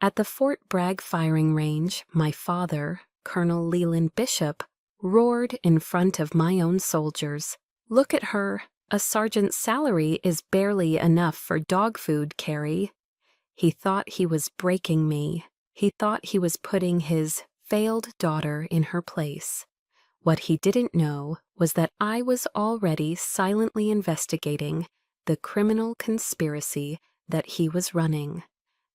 At the Fort Bragg firing range, my father, Colonel Leland Bishop, roared in front of my own soldiers. "Look at her! A sergeant's salary is barely enough for dog food, Carrie." He thought he was breaking me. He thought he was putting his failed daughter in her place. What he didn't know was that I was already silently investigating the criminal conspiracy that he was running.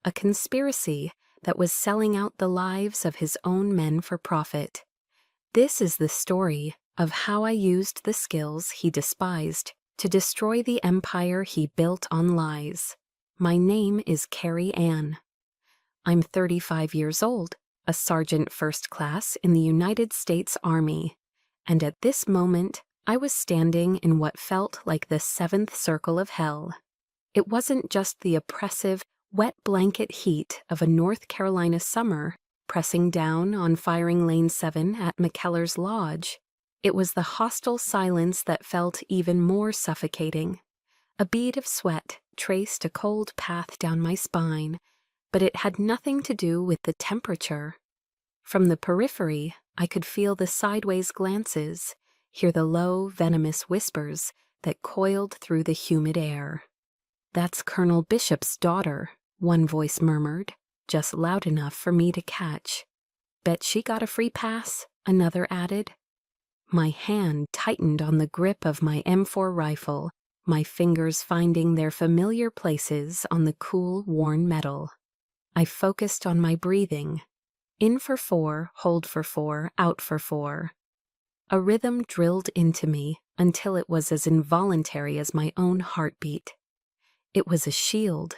A conspiracy that was selling out the lives of his own men for profit. This is the story of how I used the skills he despised to destroy the empire he built on lies. My name is Carrie Ann. I'm 35 years old, a sergeant first class in the United States Army, and at this moment I was standing in what felt like the seventh circle of hell. It wasn't just the oppressive, wet blanket heat of a North Carolina summer pressing down on firing lane 7 at McKellar's Lodge. It was the hostile silence that felt even more suffocating. A bead of sweat traced a cold path down my spine, but it had nothing to do with the temperature. From the periphery, I could feel the sideways glances, hear the low, venomous whispers that coiled through the humid air. "That's Colonel Bishop's daughter," one voice murmured, just loud enough for me to catch. "Bet she got a free pass," another added. My hand tightened on the grip of my M4 rifle, my fingers finding their familiar places on the cool, worn metal. I focused on my breathing. In for 4, hold for 4, out for 4. A rhythm drilled into me until it was as involuntary as my own heartbeat. It was a shield.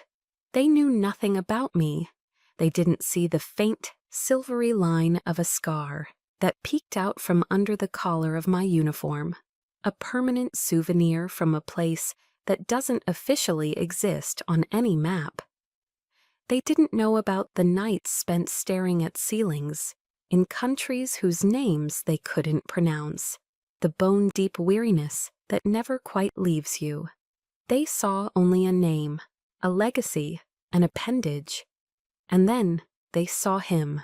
They knew nothing about me. They didn't see the faint, silvery line of a scar that peeked out from under the collar of my uniform, a permanent souvenir from a place that doesn't officially exist on any map. They didn't know about the nights spent staring at ceilings in countries whose names they couldn't pronounce, the bone-deep weariness that never quite leaves you. They saw only a name, a legacy, an appendage. And then they saw him.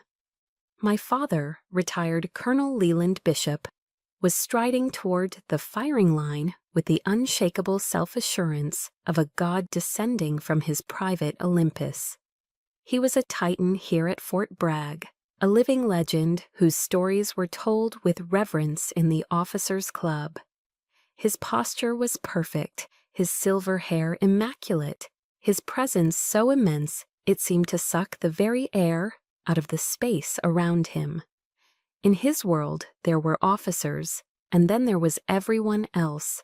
My father, retired Colonel Leland Bishop, was striding toward the firing line with the unshakable self-assurance of a god descending from his private Olympus. He was a titan here at Fort Bragg, a living legend whose stories were told with reverence in the officers' club. His posture was perfect, his silver hair immaculate, his presence so immense it seemed to suck the very air out of the space around him. In his world, there were officers, and then there was everyone else.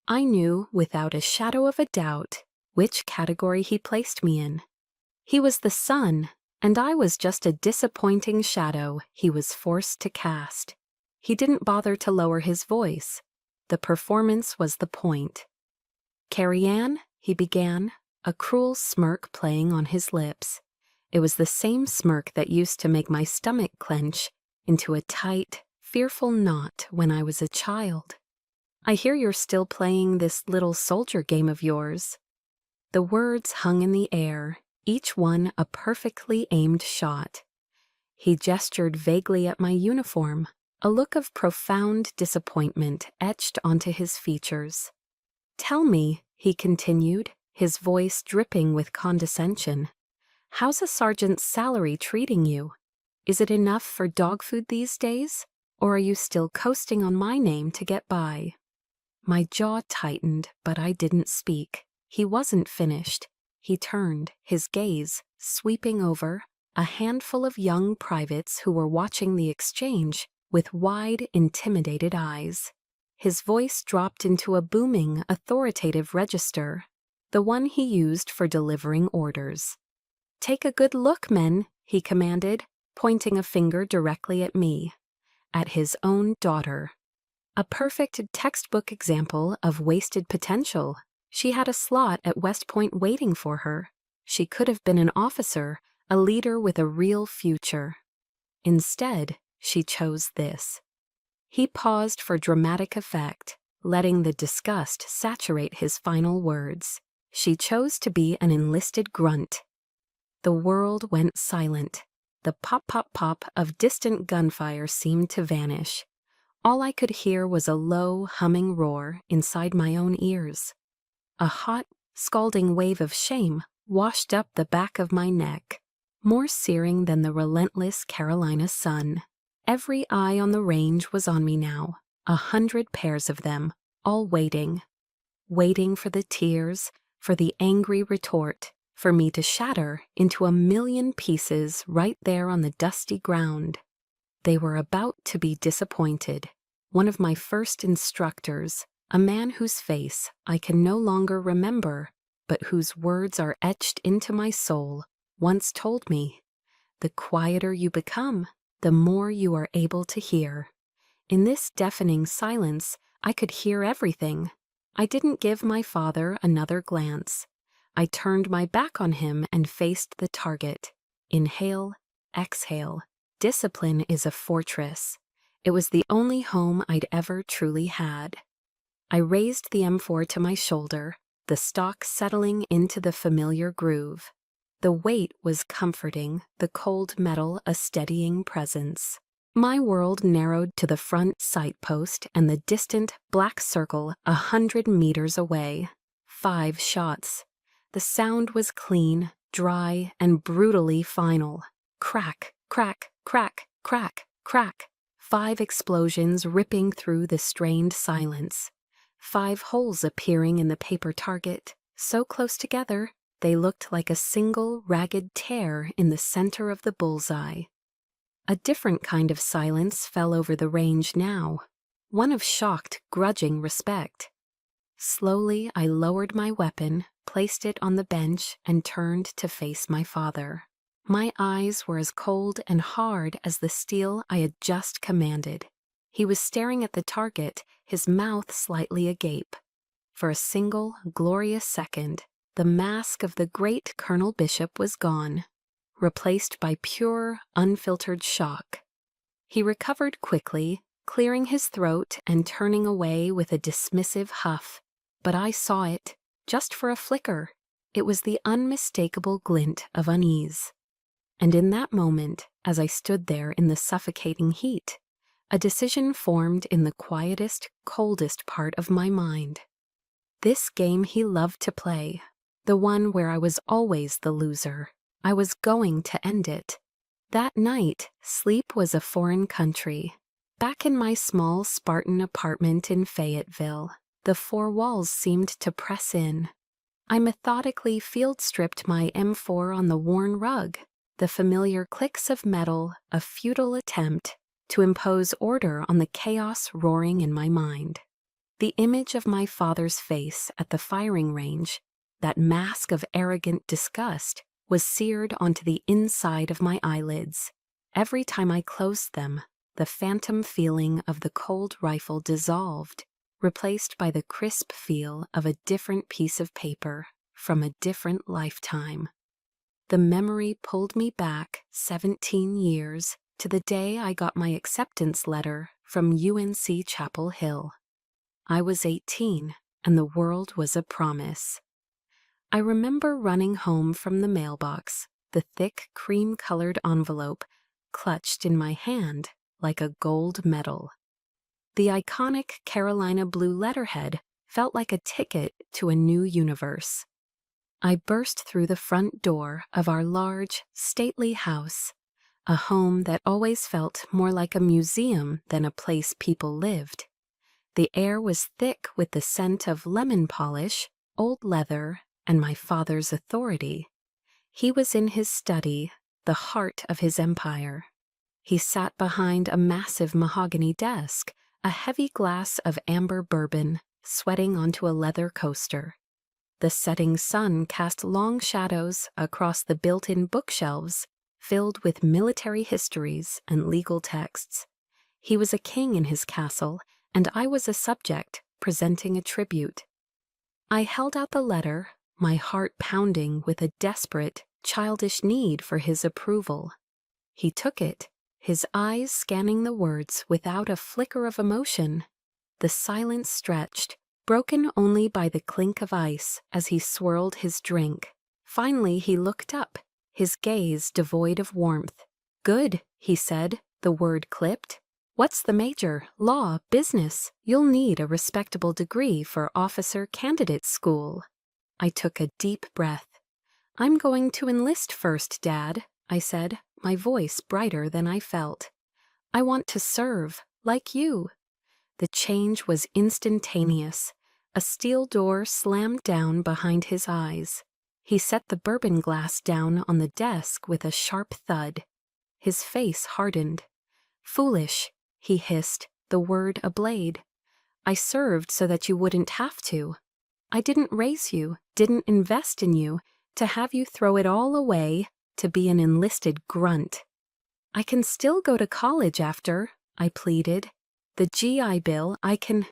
I knew without a shadow of a doubt which category he placed me in. He was the sun, and I was just a disappointing shadow he was forced to cast. He didn't bother to lower his voice. The performance was the point. "Carrie Ann," he began, a cruel smirk playing on his lips. It was the same smirk that used to make my stomach clench into a tight, fearful knot when I was a child. "I hear you're still playing this little soldier game of yours." The words hung in the air, each one a perfectly aimed shot. He gestured vaguely at my uniform, a look of profound disappointment etched onto his features. "Tell me," he continued, his voice dripping with condescension, "how's a sergeant's salary treating you? Is it enough for dog food these days, or are you still coasting on my name to get by?" My jaw tightened, but I didn't speak. He wasn't finished. He turned, his gaze sweeping over a handful of young privates who were watching the exchange with wide, intimidated eyes. His voice dropped into a booming, authoritative register, the one he used for delivering orders. "Take a good look, men," he commanded, pointing a finger directly at me, at his own daughter. A perfect textbook example of wasted potential. She had a slot at West Point waiting for her. She could have been an officer, a leader with a real future. Instead, she chose this. He paused for dramatic effect, letting the disgust saturate his final words. She chose to be an enlisted grunt. The world went silent. The pop-pop-pop of distant gunfire seemed to vanish. All I could hear was a low, humming roar inside my own ears. A hot, scalding wave of shame washed up the back of my neck, more searing than the relentless Carolina sun. Every eye on the range was on me now, 100 pairs of them, all waiting for the tears, for the angry retort, for me to shatter into a million pieces right there on the dusty ground. They were about to be disappointed. One of my first instructors, a man whose face I can no longer remember, but whose words are etched into my soul, once told me, "The quieter you become, the more you are able to hear." In this deafening silence, I could hear everything. I didn't give my father another glance. I turned my back on him and faced the target. Inhale, exhale. Discipline is a fortress. It was the only home I'd ever truly had. I raised the M4 to my shoulder, the stock settling into the familiar groove. The weight was comforting, the cold metal a steadying presence. My world narrowed to the front sight post and the distant black circle 100 meters away. 5 shots. The sound was clean, dry, and brutally final. Crack, crack, crack, crack, crack. 5 explosions ripping through the strained silence. 5 holes appearing in the paper target, so close together they looked like a single ragged tear in the center of the bullseye. A different kind of silence fell over the range now, one of shocked, grudging respect. Slowly I lowered my weapon, placed it on the bench, and turned to face my father. My eyes were as cold and hard as the steel I had just commanded. He was staring at the target, his mouth slightly agape. For a single, glorious second, the mask of the great Colonel Bishop was gone, replaced by pure, unfiltered shock. He recovered quickly, clearing his throat and turning away with a dismissive huff. But I saw it, just for a flicker. It was the unmistakable glint of unease. And in that moment, as I stood there in the suffocating heat, a decision formed in the quietest, coldest part of my mind. This game he loved to play, the one where I was always the loser, I was going to end it. That night, sleep was a foreign country. Back in my small Spartan apartment in Fayetteville, the 4 walls seemed to press in. I methodically field-stripped my M4 on the worn rug, the familiar clicks of metal, a futile attempt to impose order on the chaos roaring in my mind. The image of my father's face at the firing range, that mask of arrogant disgust, was seared onto the inside of my eyelids. Every time I closed them, the phantom feeling of the cold rifle dissolved, replaced by the crisp feel of a different piece of paper from a different lifetime. The memory pulled me back 17 years to the day I got my acceptance letter from UNC Chapel Hill. I was 18, and the world was a promise. I remember running home from the mailbox, the thick cream-colored envelope clutched in my hand like a gold medal. The iconic Carolina blue letterhead felt like a ticket to a new universe. I burst through the front door of our large, stately house, a home that always felt more like a museum than a place people lived. The air was thick with the scent of lemon polish, old leather, and my father's authority. He was in his study, the heart of his empire. He sat behind a massive mahogany desk, a heavy glass of amber bourbon sweating onto a leather coaster. The setting sun cast long shadows across the built-in bookshelves filled with military histories and legal texts. He was a king in his castle, and I was a subject presenting a tribute. I held out the letter, my heart pounding with a desperate, childish need for his approval. He took it, his eyes scanning the words without a flicker of emotion. The silence stretched, broken only by the clink of ice as he swirled his drink. Finally he looked up, his gaze devoid of warmth. "Good," he said, the word clipped. "What's the major? Law, business? You'll need a respectable degree for officer candidate school." I took a deep breath. "I'm going to enlist first, Dad," I said, my voice brighter than I felt. "I want to serve, like you." The change was instantaneous. A steel door slammed down behind his eyes. He set the bourbon glass down on the desk with a sharp thud. His face hardened. "Foolish," he hissed, the word a blade. "I served so that you wouldn't have to. I didn't raise you, didn't invest in you, to have you throw it all away to be an enlisted grunt." "I can still go to college after," I pleaded. "The GI Bill, I can—"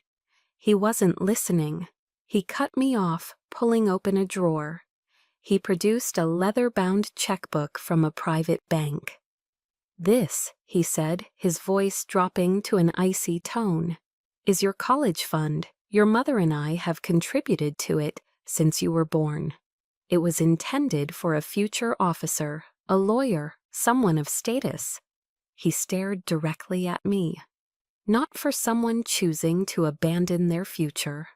He wasn't listening. He cut me off, pulling open a drawer. He produced a leather-bound checkbook from a private bank. "This," he said, his voice dropping to an icy tone, "is your college fund. Your mother and I have contributed to it since you were born. It was intended for a future officer, a lawyer, someone of status." He stared directly at me. Not for someone choosing to abandon their future.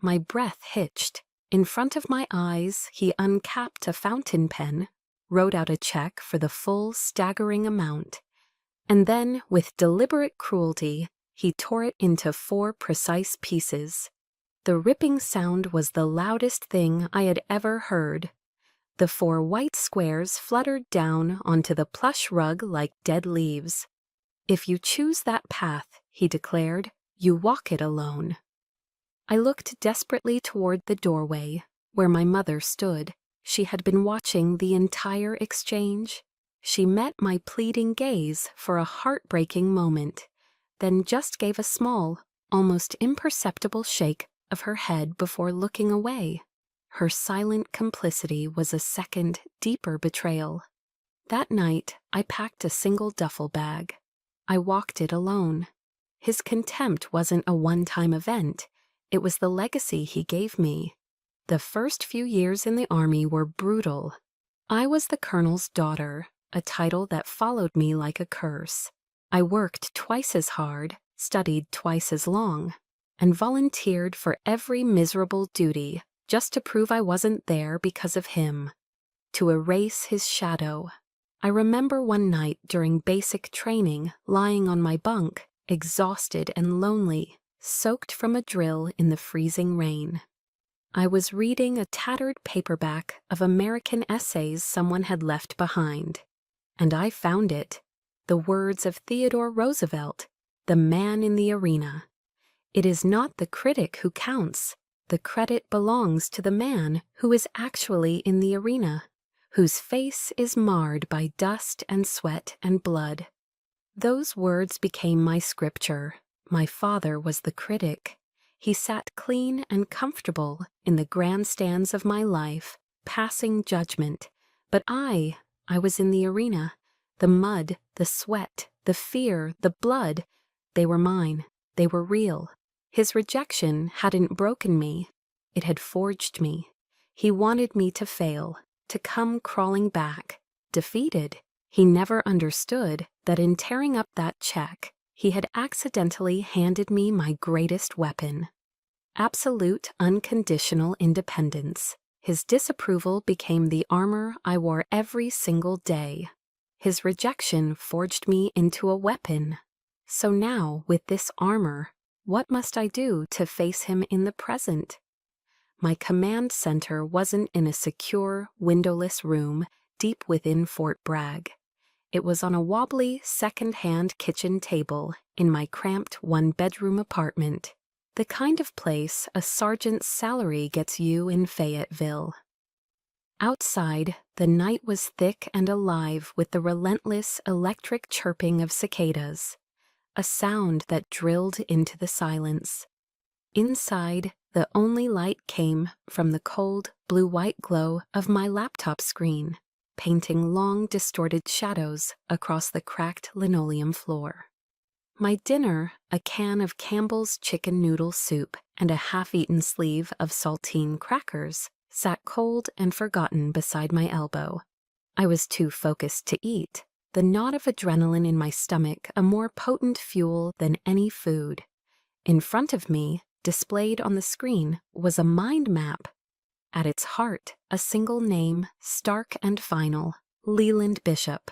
My breath hitched. In front of my eyes, he uncapped a fountain pen, wrote out a check for the full staggering amount, and then, with deliberate cruelty, he tore it into 4 precise pieces. The ripping sound was the loudest thing I had ever heard. The 4 white squares fluttered down onto the plush rug like dead leaves. "If you choose that path," he declared, "you walk it alone." I looked desperately toward the doorway, where my mother stood. She had been watching the entire exchange. She met my pleading gaze for a heartbreaking moment, then just gave a small, almost imperceptible shake of her head before looking away. Her silent complicity was a second, deeper betrayal. That night, I packed a single duffel bag. I walked it alone. His contempt wasn't a one-time event. It was the legacy he gave me. The first few years in the Army were brutal. I was the colonel's daughter, a title that followed me like a curse. I worked twice as hard, studied twice as long, and volunteered for every miserable duty just to prove I wasn't there because of him, to erase his shadow. I remember one night during basic training, lying on my bunk, exhausted and lonely, soaked from a drill in the freezing rain. I was reading a tattered paperback of American essays someone had left behind, and I found it. The words of Theodore Roosevelt, the man in the arena. "It is not the critic who counts. The credit belongs to the man who is actually in the arena, whose face is marred by dust and sweat and blood." Those words became my scripture. My father was the critic. He sat clean and comfortable in the grandstands of my life, passing judgment. But I was in the arena. The mud, the sweat, the fear, the blood, they were mine. They were real. His rejection hadn't broken me. It had forged me. He wanted me to fail, to come crawling back, defeated. He never understood that in tearing up that check, he had accidentally handed me my greatest weapon. Absolute, unconditional independence. His disapproval became the armor I wore every single day. His rejection forged me into a weapon. So now, with this armor, what must I do to face him in the present? My command center wasn't in a secure, windowless room deep within Fort Bragg. It was on a wobbly, second-hand kitchen table in my cramped one-bedroom apartment, the kind of place a sergeant's salary gets you in Fayetteville. Outside, the night was thick and alive with the relentless electric chirping of cicadas, a sound that drilled into the silence. Inside, the only light came from the cold, blue-white glow of my laptop screen, painting long, distorted shadows across the cracked linoleum floor. My dinner, a can of Campbell's chicken noodle soup and a half-eaten sleeve of saltine crackers, sat cold and forgotten beside my elbow. I was too focused to eat, the knot of adrenaline in my stomach a more potent fuel than any food. In front of me, displayed on the screen, was a mind map. At its heart, a single name, stark and final, Leland Bishop.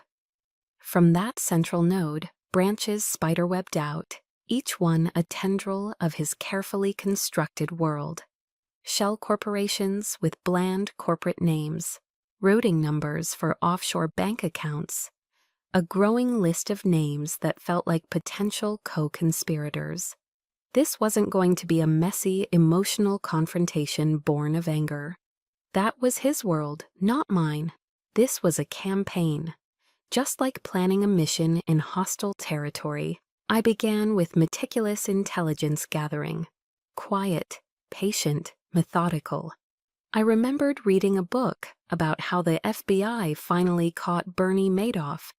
From that central node, branches spiderwebbed out, each one a tendril of his carefully constructed world. Shell corporations with bland corporate names, routing numbers for offshore bank accounts, a growing list of names that felt like potential co-conspirators. This wasn't going to be a messy, emotional confrontation born of anger. That was his world, not mine. This was a campaign. Just like planning a mission in hostile territory, I began with meticulous intelligence gathering. Quiet, patient, methodical. I remembered reading a book about how the FBI finally caught Bernie Madoff.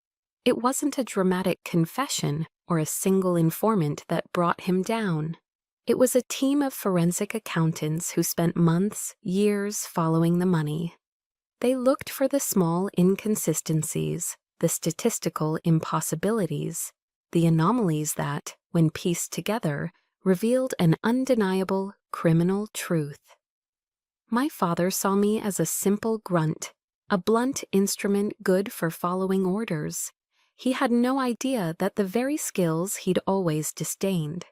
It wasn't a dramatic confession or a single informant that brought him down. It was a team of forensic accountants who spent months, years following the money. They looked for the small inconsistencies, the statistical impossibilities, the anomalies that, when pieced together, revealed an undeniable criminal truth. My father saw me as a simple grunt, a blunt instrument good for following orders. He had no idea that the very skills he'd always disdained,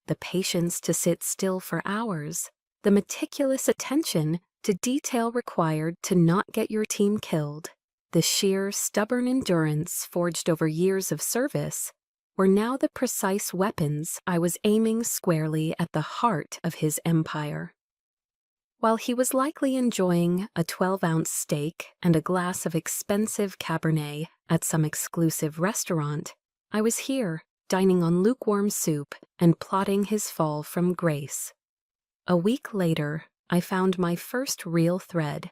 the patience to sit still for hours, the meticulous attention to detail required to not get your team killed, the sheer, stubborn endurance forged over years of service, were now the precise weapons I was aiming squarely at the heart of his empire. While he was likely enjoying a 12-ounce steak and a glass of expensive Cabernet at some exclusive restaurant, I was here, dining on lukewarm soup and plotting his fall from grace. A week later, I found my first real thread.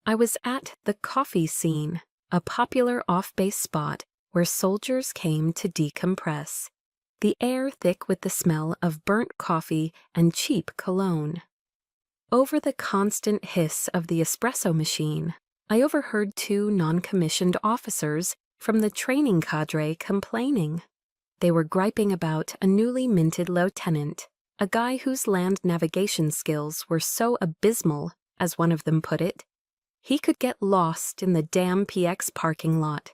I was at the Coffee Scene, a popular off-base spot where soldiers came to decompress, the air thick with the smell of burnt coffee and cheap cologne. Over the constant hiss of the espresso machine, I overheard two non-commissioned officers from the training cadre complaining. They were griping about a newly minted lieutenant, a guy whose land navigation skills were so abysmal, as one of them put it, he could get lost in the damn PX parking lot.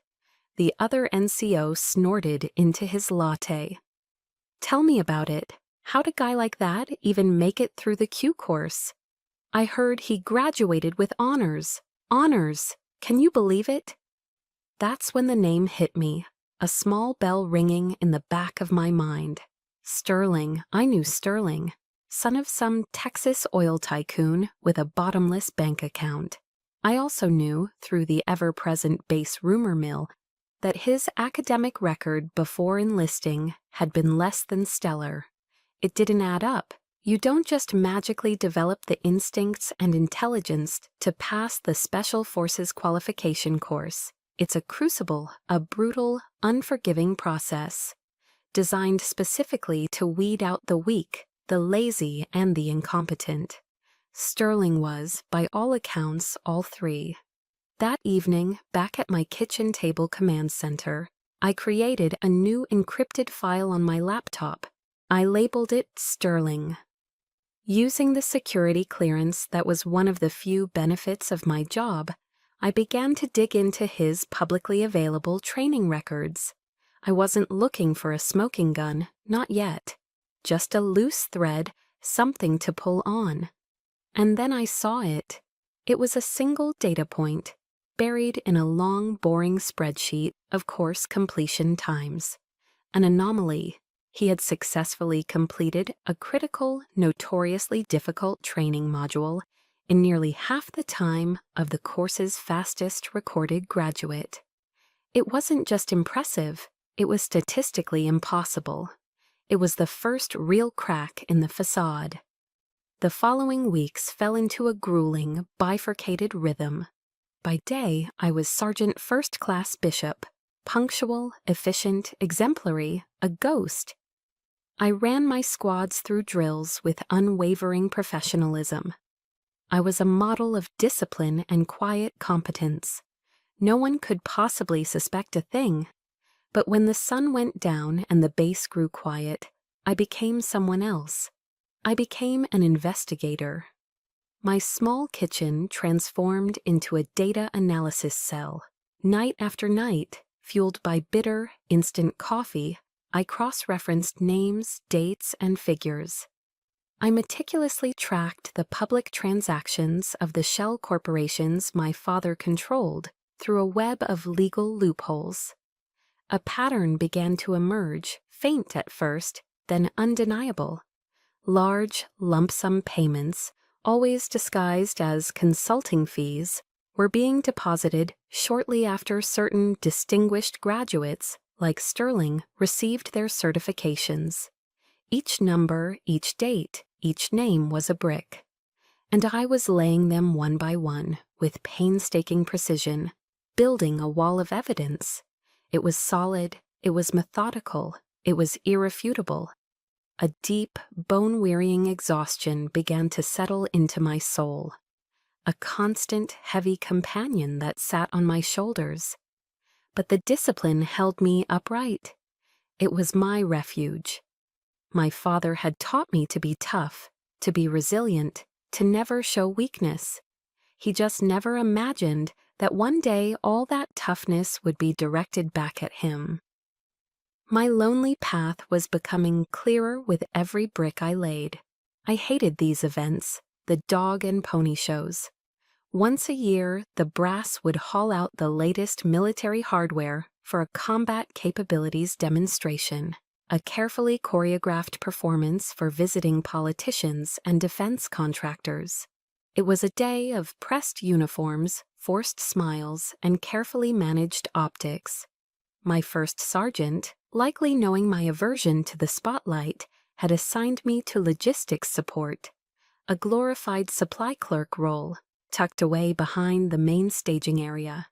The other NCO snorted into his latte. Tell me about it. How'd a guy like that even make it through the Q course? I heard he graduated with honors. Honors! Can you believe it? That's when the name hit me, a small bell ringing in the back of my mind. Sterling, I knew Sterling, son of some Texas oil tycoon with a bottomless bank account. I also knew, through the ever-present base rumor mill, that his academic record before enlisting had been less than stellar. It didn't add up. You don't just magically develop the instincts and intelligence to pass the Special Forces qualification course. It's a crucible, a brutal, unforgiving process, designed specifically to weed out the weak, the lazy, and the incompetent. Sterling was, by all accounts, all three. That evening, back at my kitchen table command center, I created a new encrypted file on my laptop. I labeled it Sterling. Using the security clearance that was one of the few benefits of my job, I began to dig into his publicly available training records. I wasn't looking for a smoking gun, not yet. Just a loose thread, something to pull on. And then I saw it. It was a single data point, buried in a long, boring spreadsheet of course completion times. An anomaly. He had successfully completed a critical, notoriously difficult training module in nearly half the time of the course's fastest recorded graduate. It wasn't just impressive, it was statistically impossible. It was the first real crack in the facade. The following weeks fell into a grueling, bifurcated rhythm. By day, I was Sergeant First Class Bishop, punctual, efficient, exemplary, a ghost. I ran my squads through drills with unwavering professionalism. I was a model of discipline and quiet competence. No one could possibly suspect a thing. But when the sun went down and the bass grew quiet, I became someone else. I became an investigator. My small kitchen transformed into a data analysis cell. Night after night, fueled by bitter, instant coffee, I cross-referenced names, dates, and figures. I meticulously tracked the public transactions of the shell corporations my father controlled through a web of legal loopholes. A pattern began to emerge, faint at first, then undeniable. Large, lump-sum payments, always disguised as consulting fees, were being deposited shortly after certain distinguished graduates, like Sterling, received their certifications. Each number, each date, each name was a brick. And I was laying them one by one, with painstaking precision, building a wall of evidence. It was solid, it was methodical, it was irrefutable. A deep, bone-wearying exhaustion began to settle into my soul. A constant, heavy companion that sat on my shoulders. But the discipline held me upright. It was my refuge. My father had taught me to be tough, to be resilient, to never show weakness. He just never imagined that one day all that toughness would be directed back at him. My lonely path was becoming clearer with every brick I laid. I hated these events, the dog and pony shows. Once a year, the brass would haul out the latest military hardware for a combat capabilities demonstration, a carefully choreographed performance for visiting politicians and defense contractors. It was a day of pressed uniforms, forced smiles, and carefully managed optics. My first sergeant, likely knowing my aversion to the spotlight, had assigned me to logistics support, a glorified supply clerk role, tucked away behind the main staging area.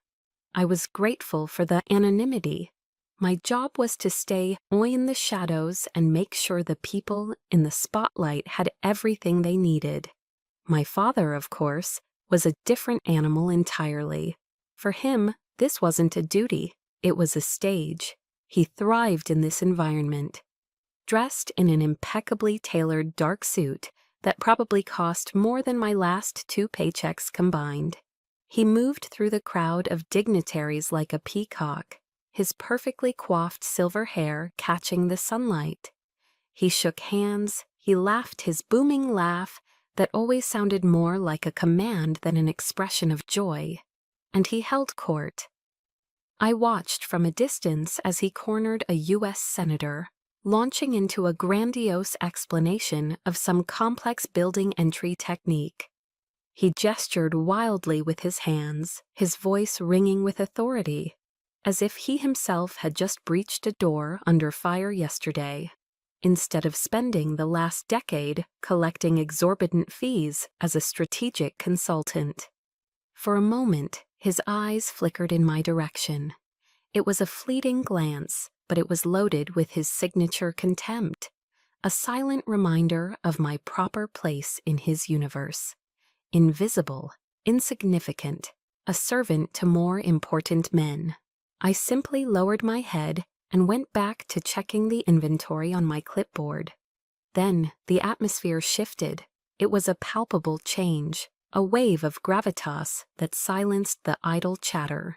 I was grateful for the anonymity. My job was to stay in the shadows and make sure the people in the spotlight had everything they needed. My father, of course, was a different animal entirely. For him, this wasn't a duty, it was a stage. He thrived in this environment. Dressed in an impeccably tailored dark suit that probably cost more than my last 2 paychecks combined, he moved through the crowd of dignitaries like a peacock, his perfectly coiffed silver hair catching the sunlight. He shook hands, he laughed his booming laugh that always sounded more like a command than an expression of joy, and he held court. I watched from a distance as he cornered a U.S. senator, launching into a grandiose explanation of some complex building entry technique. He gestured wildly with his hands, his voice ringing with authority, as if he himself had just breached a door under fire yesterday, instead of spending the last decade collecting exorbitant fees as a strategic consultant. For a moment, his eyes flickered in my direction. It was a fleeting glance, but it was loaded with his signature contempt, a silent reminder of my proper place in his universe. Invisible, insignificant, a servant to more important men. I simply lowered my head and went back to checking the inventory on my clipboard. Then the atmosphere shifted. It was a palpable change, a wave of gravitas that silenced the idle chatter.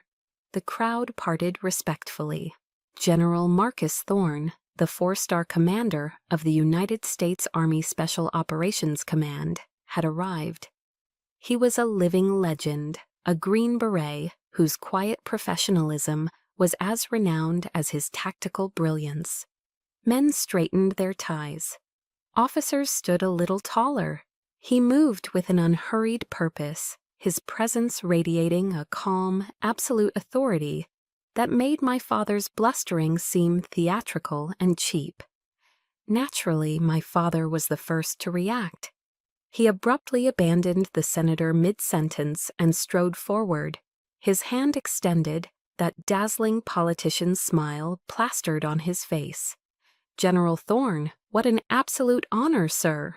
The crowd parted respectfully. General Marcus Thorne, the 4-star commander of the United States Army Special Operations Command, had arrived. He was a living legend, a Green Beret whose quiet professionalism was as renowned as his tactical brilliance. Men straightened their ties. Officers stood a little taller. He moved with an unhurried purpose, his presence radiating a calm, absolute authority that made my father's blustering seem theatrical and cheap. Naturally, my father was the first to react. He abruptly abandoned the senator mid-sentence and strode forward, his hand extended, that dazzling politician's smile plastered on his face. "General Thorne, what an absolute honor, sir."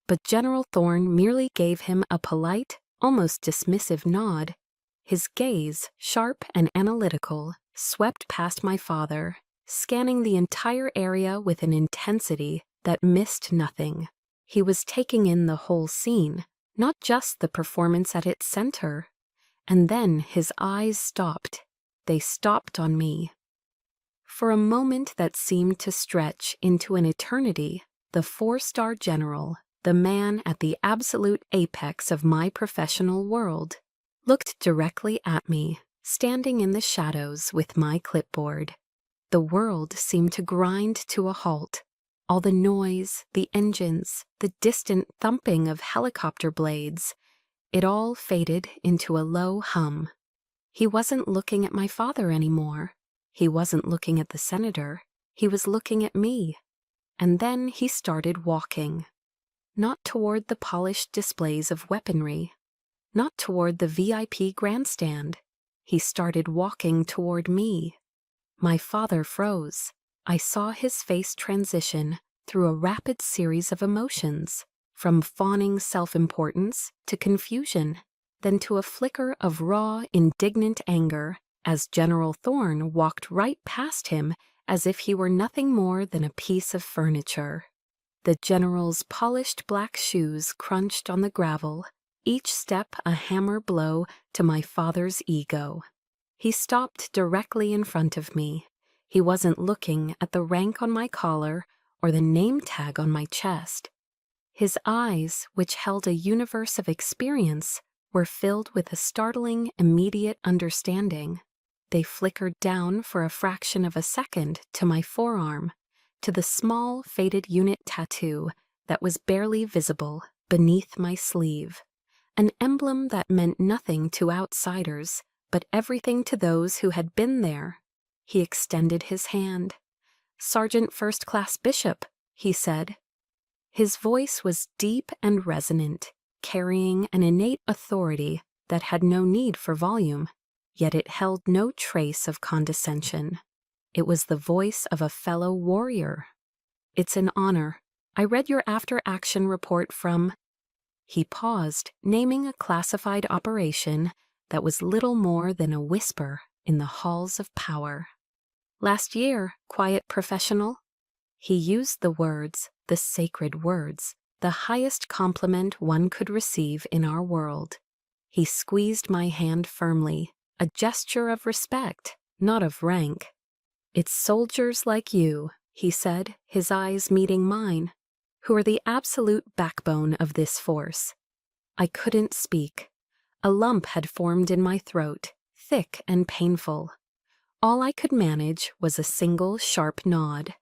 But General Thorne merely gave him a polite, almost dismissive nod. His gaze, sharp and analytical, swept past my father, scanning the entire area with an intensity that missed nothing. He was taking in the whole scene, not just the performance at its center. And then his eyes stopped. They stopped on me. For a moment that seemed to stretch into an eternity, the 4-star general, the man at the absolute apex of my professional world, looked directly at me, standing in the shadows with my clipboard. The world seemed to grind to a halt. All the noise, the engines, the distant thumping of helicopter blades, it all faded into a low hum. He wasn't looking at my father anymore. He wasn't looking at the senator. He was looking at me. And then he started walking. Not toward the polished displays of weaponry. Not toward the VIP grandstand. He started walking toward me. My father froze. I saw his face transition through a rapid series of emotions, from fawning self-importance to confusion, then to a flicker of raw, indignant anger as General Thorne walked right past him as if he were nothing more than a piece of furniture. The general's polished black shoes crunched on the gravel, each step a hammer blow to my father's ego. He stopped directly in front of me. He wasn't looking at the rank on my collar or the name tag on my chest. His eyes, which held a universe of experience, were filled with a startling, immediate understanding. They flickered down for a fraction of a second to my forearm, to the small, faded unit tattoo that was barely visible beneath my sleeve, an emblem that meant nothing to outsiders, but everything to those who had been there. He extended his hand. "Sergeant First Class Bishop," he said. His voice was deep and resonant, carrying an innate authority that had no need for volume, yet it held no trace of condescension. It was the voice of a fellow warrior. "It's an honor. I read your after-action report from—" He paused, naming a classified operation that was little more than a whisper in the halls of power. "Last year, quiet professional." He used the words, the sacred words, the highest compliment one could receive in our world. He squeezed my hand firmly, a gesture of respect, not of rank. "It's soldiers like you," he said, his eyes meeting mine, "who are the absolute backbone of this force." I couldn't speak. A lump had formed in my throat, thick and painful. All I could manage was a single sharp nod.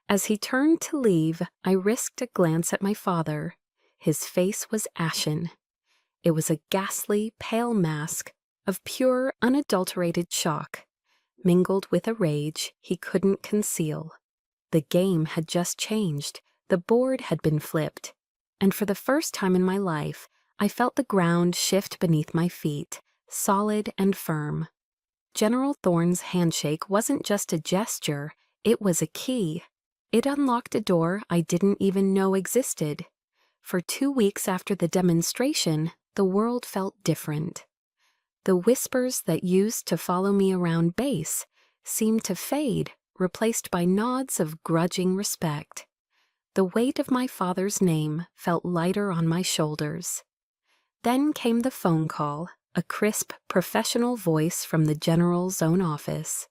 As he turned to leave, I risked a glance at my father. His face was ashen. It was a ghastly, pale mask of pure, unadulterated shock, mingled with a rage he couldn't conceal. The game had just changed. The board had been flipped. And for the first time in my life, I felt the ground shift beneath my feet, solid and firm. General Thorne's handshake wasn't just a gesture, it was a key. It unlocked a door I didn't even know existed. For 2 weeks after the demonstration, the world felt different. The whispers that used to follow me around base seemed to fade, replaced by nods of grudging respect. The weight of my father's name felt lighter on my shoulders. Then came the phone call, a crisp, professional voice from the general's own office.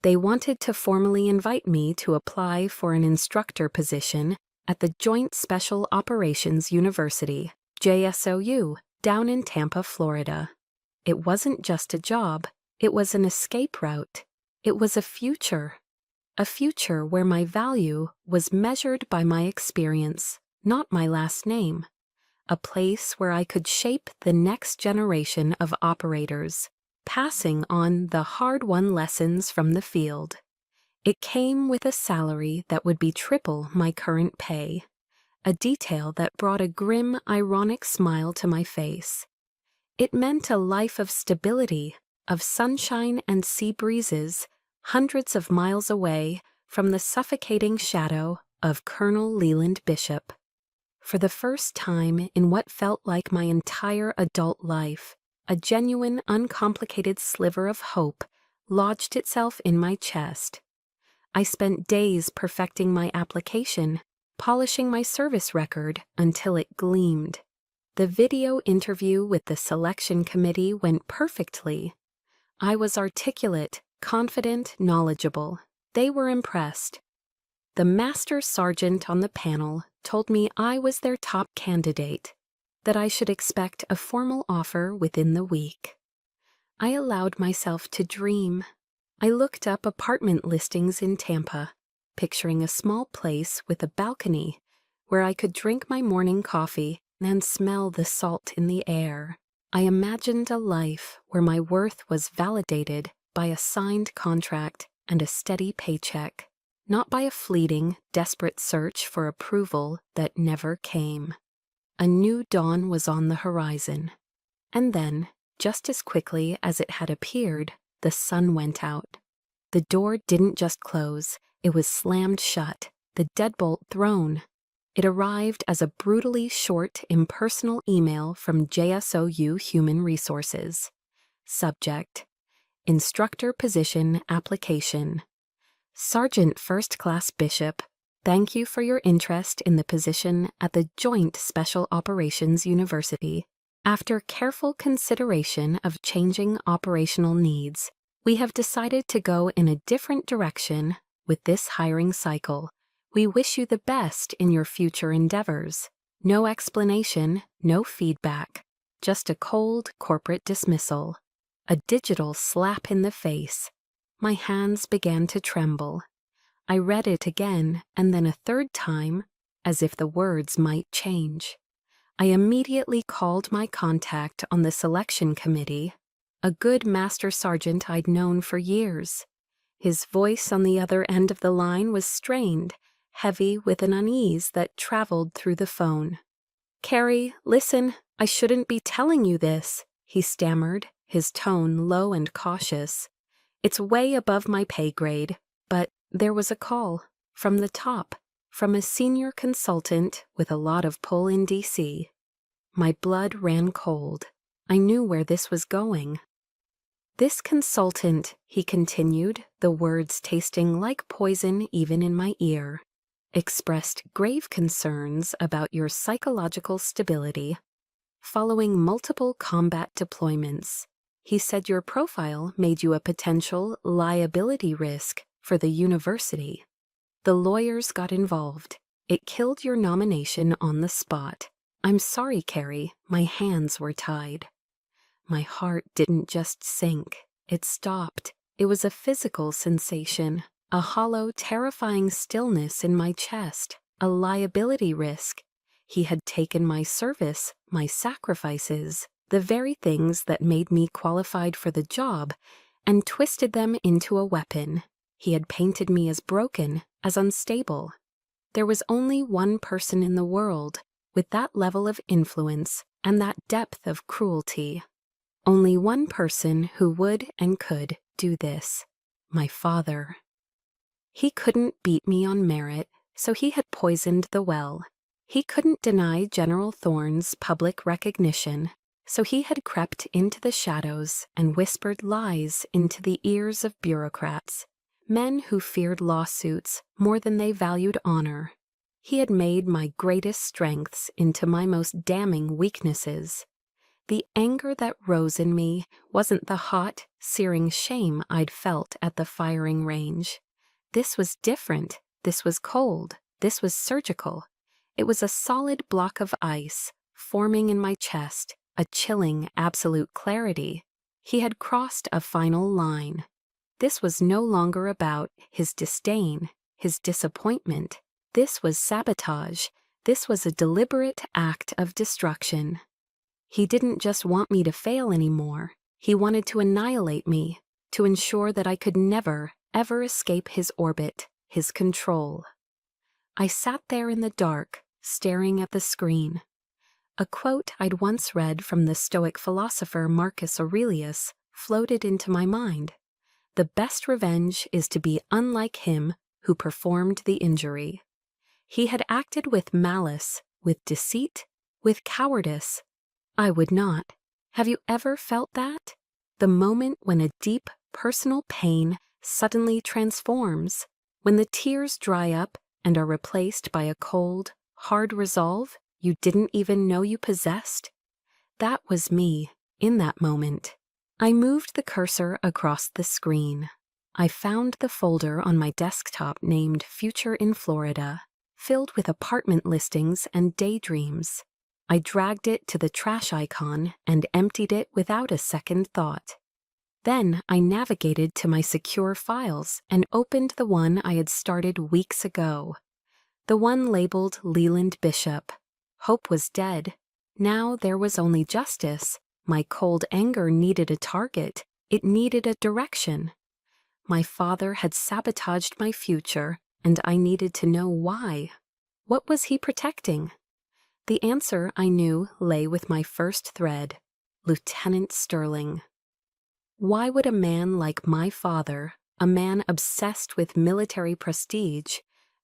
They wanted to formally invite me to apply for an instructor position at the Joint Special Operations University, JSOU, down in Tampa, Florida. It wasn't just a job, it was an escape route. It was a future where my value was measured by my experience, not my last name. A place where I could shape the next generation of operators, passing on the hard-won lessons from the field. It came with a salary that would be triple my current pay, a detail that brought a grim, ironic smile to my face. It meant a life of stability, of sunshine and sea breezes, hundreds of miles away from the suffocating shadow of Colonel Leland Bishop. For the first time in what felt like my entire adult life, A genuine, uncomplicated sliver of hope lodged itself in my chest. I spent days perfecting my application, polishing my service record until it gleamed. The video interview with the selection committee went perfectly. I was articulate, confident, knowledgeable. They were impressed. The master sergeant on the panel told me I was their top candidate, that I should expect a formal offer within the week. I allowed myself to dream. I looked up apartment listings in Tampa, picturing a small place with a balcony where I could drink my morning coffee and smell the salt in the air. I imagined a life where my worth was validated by a signed contract and a steady paycheck, not by a fleeting, desperate search for approval that never came. A new dawn was on the horizon. And then, just as quickly as it had appeared, the sun went out. The door didn't just close, it was slammed shut, the deadbolt thrown. It arrived as a brutally short, impersonal email from JSOU Human Resources. Subject: Instructor Position Application. Sergeant First Class Bishop, thank you for your interest in the position at the Joint Special Operations University. After careful consideration of changing operational needs, we have decided to go in a different direction with this hiring cycle. We wish you the best in your future endeavors. No explanation, no feedback, just a cold corporate dismissal. A digital slap in the face. My hands began to tremble. I read it again and then a third time, as if the words might change. I immediately called my contact on the selection committee, a good master sergeant I'd known for years. His voice on the other end of the line was strained, heavy with an unease that traveled through the phone. "Carrie, listen, I shouldn't be telling you this," he stammered, his tone low and cautious. "It's way above my pay grade, but there was a call, from the top, from a senior consultant with a lot of pull in DC. My blood ran cold. I knew where this was going. "This consultant," he continued, the words tasting like poison even in my ear, "expressed grave concerns about your psychological stability. Following multiple combat deployments, he said your profile made you a potential liability risk for the university. The lawyers got involved. It killed your nomination on the spot. I'm sorry, Carrie, my hands were tied." My heart didn't just sink, it stopped. It was a physical sensation, a hollow, terrifying stillness in my chest, a liability risk. He had taken my service, my sacrifices, the very things that made me qualified for the job, and twisted them into a weapon. He had painted me as broken, as unstable. There was only one person in the world with that level of influence and that depth of cruelty. Only one person who would and could do this: my father. He couldn't beat me on merit, so he had poisoned the well. He couldn't deny General Thorne's public recognition, so he had crept into the shadows and whispered lies into the ears of bureaucrats, men who feared lawsuits more than they valued honor. He had made my greatest strengths into my most damning weaknesses. The anger that rose in me wasn't the hot, searing shame I'd felt at the firing range. This was different. This was cold. This was surgical. It was a solid block of ice, forming in my chest, a chilling, absolute clarity. He had crossed a final line. This was no longer about his disdain, his disappointment. This was sabotage. This was a deliberate act of destruction. He didn't just want me to fail anymore. He wanted to annihilate me, to ensure that I could never, ever escape his orbit, his control. I sat there in the dark, staring at the screen. A quote I'd once read from the Stoic philosopher Marcus Aurelius floated into my mind. The best revenge is to be unlike him who performed the injury. He had acted with malice, with deceit, with cowardice. I would not. Have you ever felt that? The moment when a deep, personal pain suddenly transforms, when the tears dry up and are replaced by a cold, hard resolve you didn't even know you possessed? That was me, in that moment. I moved the cursor across the screen. I found the folder on my desktop named Future in Florida, filled with apartment listings and daydreams. I dragged it to the trash icon and emptied it without a second thought. Then I navigated to my secure files and opened the one I had started weeks ago. The one labeled Leland Bishop. Hope was dead. Now there was only justice. My cold anger needed a target. It needed a direction. My father had sabotaged my future, and I needed to know why. What was he protecting? The answer, I knew, lay with my first thread, Lieutenant Sterling. Why would a man like my father, a man obsessed with military prestige,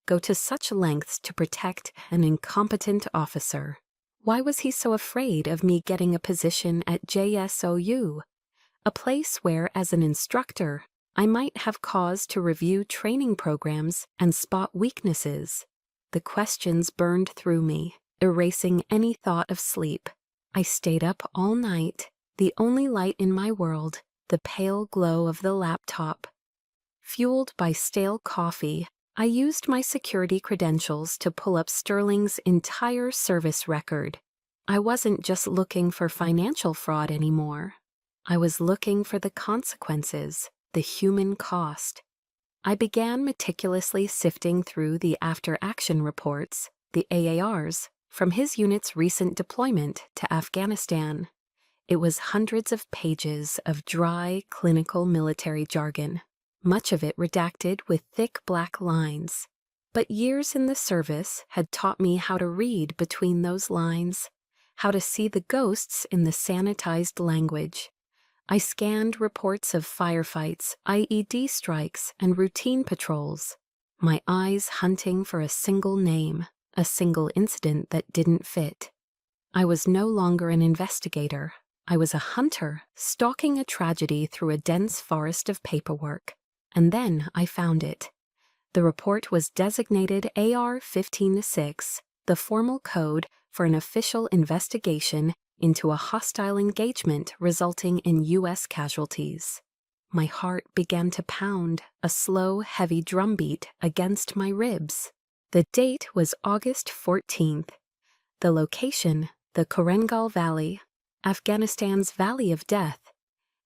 go to such lengths to protect an incompetent officer? Why was he so afraid of me getting a position at JSOU, a place where, as an instructor, I might have cause to review training programs and spot weaknesses? The questions burned through me, erasing any thought of sleep. I stayed up all night, the only light in my world, the pale glow of the laptop. Fueled by stale coffee, I used my security credentials to pull up Sterling's entire service record. I wasn't just looking for financial fraud anymore. I was looking for the consequences, the human cost. I began meticulously sifting through the after-action reports, the AARs, from his unit's recent deployment to Afghanistan. It was hundreds of pages of dry, clinical military jargon, much of it redacted with thick black lines. But years in the service had taught me how to read between those lines, how to see the ghosts in the sanitized language. I scanned reports of firefights, IED strikes, and routine patrols, my eyes hunting for a single name, a single incident that didn't fit. I was no longer an investigator. I was a hunter, stalking a tragedy through a dense forest of paperwork. And then I found it. The report was designated AR-15-6, the formal code for an official investigation into a hostile engagement resulting in U.S. casualties. My heart began to pound, a slow, heavy drumbeat against my ribs. The date was August 14th. The location, the Korengal Valley, Afghanistan's Valley of Death.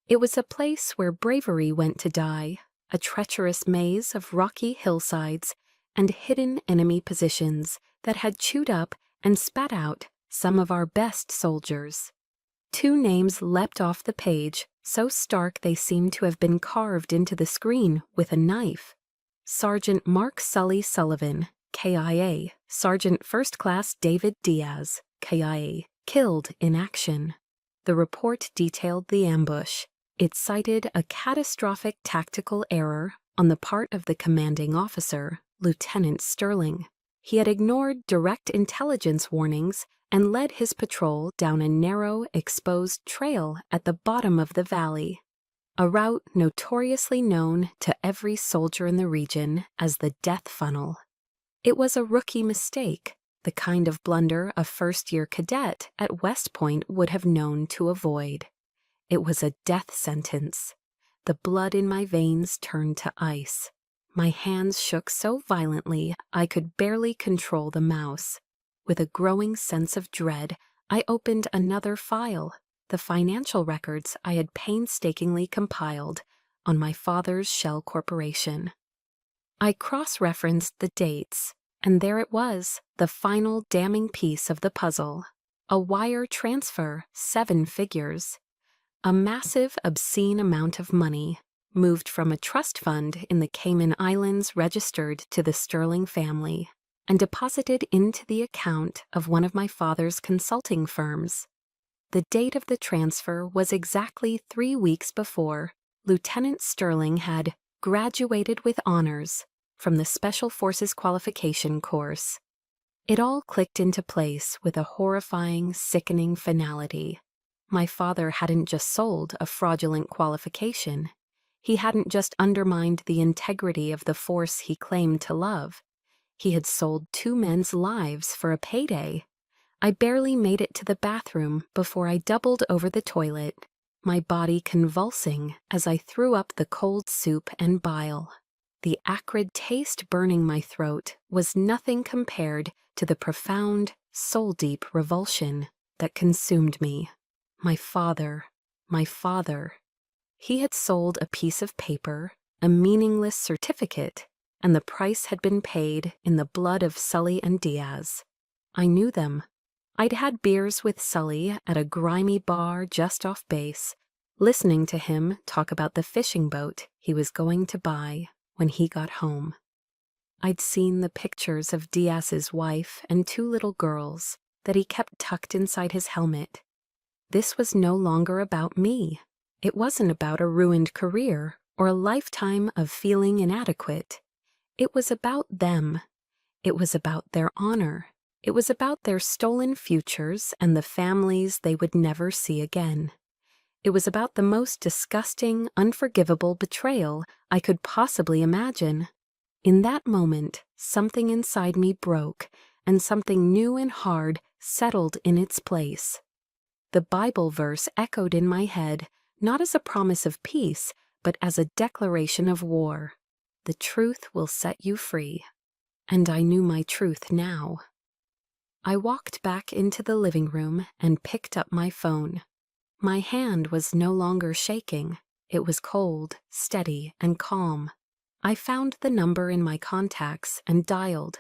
It was a place where bravery went to die, a treacherous maze of rocky hillsides and hidden enemy positions that had chewed up and spat out some of our best soldiers. Two names leapt off the page, so stark they seemed to have been carved into the screen with a knife. Sergeant Mark Sully Sullivan, KIA, Sergeant First Class David Diaz, KIA, killed in action. The report detailed the ambush. It cited a catastrophic tactical error on the part of the commanding officer, Lieutenant Sterling. He had ignored direct intelligence warnings and led his patrol down a narrow, exposed trail at the bottom of the valley, a route notoriously known to every soldier in the region as the death funnel. It was a rookie mistake, the kind of blunder a first-year cadet at West Point would have known to avoid. It was a death sentence. The blood in my veins turned to ice. My hands shook so violently I could barely control the mouse. With a growing sense of dread, I opened another file, the financial records I had painstakingly compiled on my father's shell corporation. I cross-referenced the dates, and there it was, the final damning piece of the puzzle. A wire transfer, 7 figures. A massive, obscene amount of money, moved from a trust fund in the Cayman Islands registered to the Sterling family, and deposited into the account of one of my father's consulting firms. The date of the transfer was exactly 3 weeks before Lieutenant Sterling had graduated with honors from the Special Forces qualification course. It all clicked into place with a horrifying, sickening finality. My father hadn't just sold a fraudulent qualification. He hadn't just undermined the integrity of the force he claimed to love. He had sold 2 men's lives for a payday. I barely made it to the bathroom before I doubled over the toilet, my body convulsing as I threw up the cold soup and bile. The acrid taste burning my throat was nothing compared to the profound, soul-deep revulsion that consumed me. My father. He had sold a piece of paper, a meaningless certificate, and the price had been paid in the blood of Sully and Diaz. I knew them. I'd had beers with Sully at a grimy bar just off base, listening to him talk about the fishing boat he was going to buy when he got home. I'd seen the pictures of Diaz's wife and 2 little girls that he kept tucked inside his helmet. This was no longer about me. It wasn't about a ruined career or a lifetime of feeling inadequate. It was about them. It was about their honor. It was about their stolen futures and the families they would never see again. It was about the most disgusting, unforgivable betrayal I could possibly imagine. In that moment, something inside me broke, and something new and hard settled in its place. The Bible verse echoed in my head, not as a promise of peace, but as a declaration of war. The truth will set you free. And I knew my truth now. I walked back into the living room and picked up my phone. My hand was no longer shaking. It was cold, steady, and calm. I found the number in my contacts and dialed.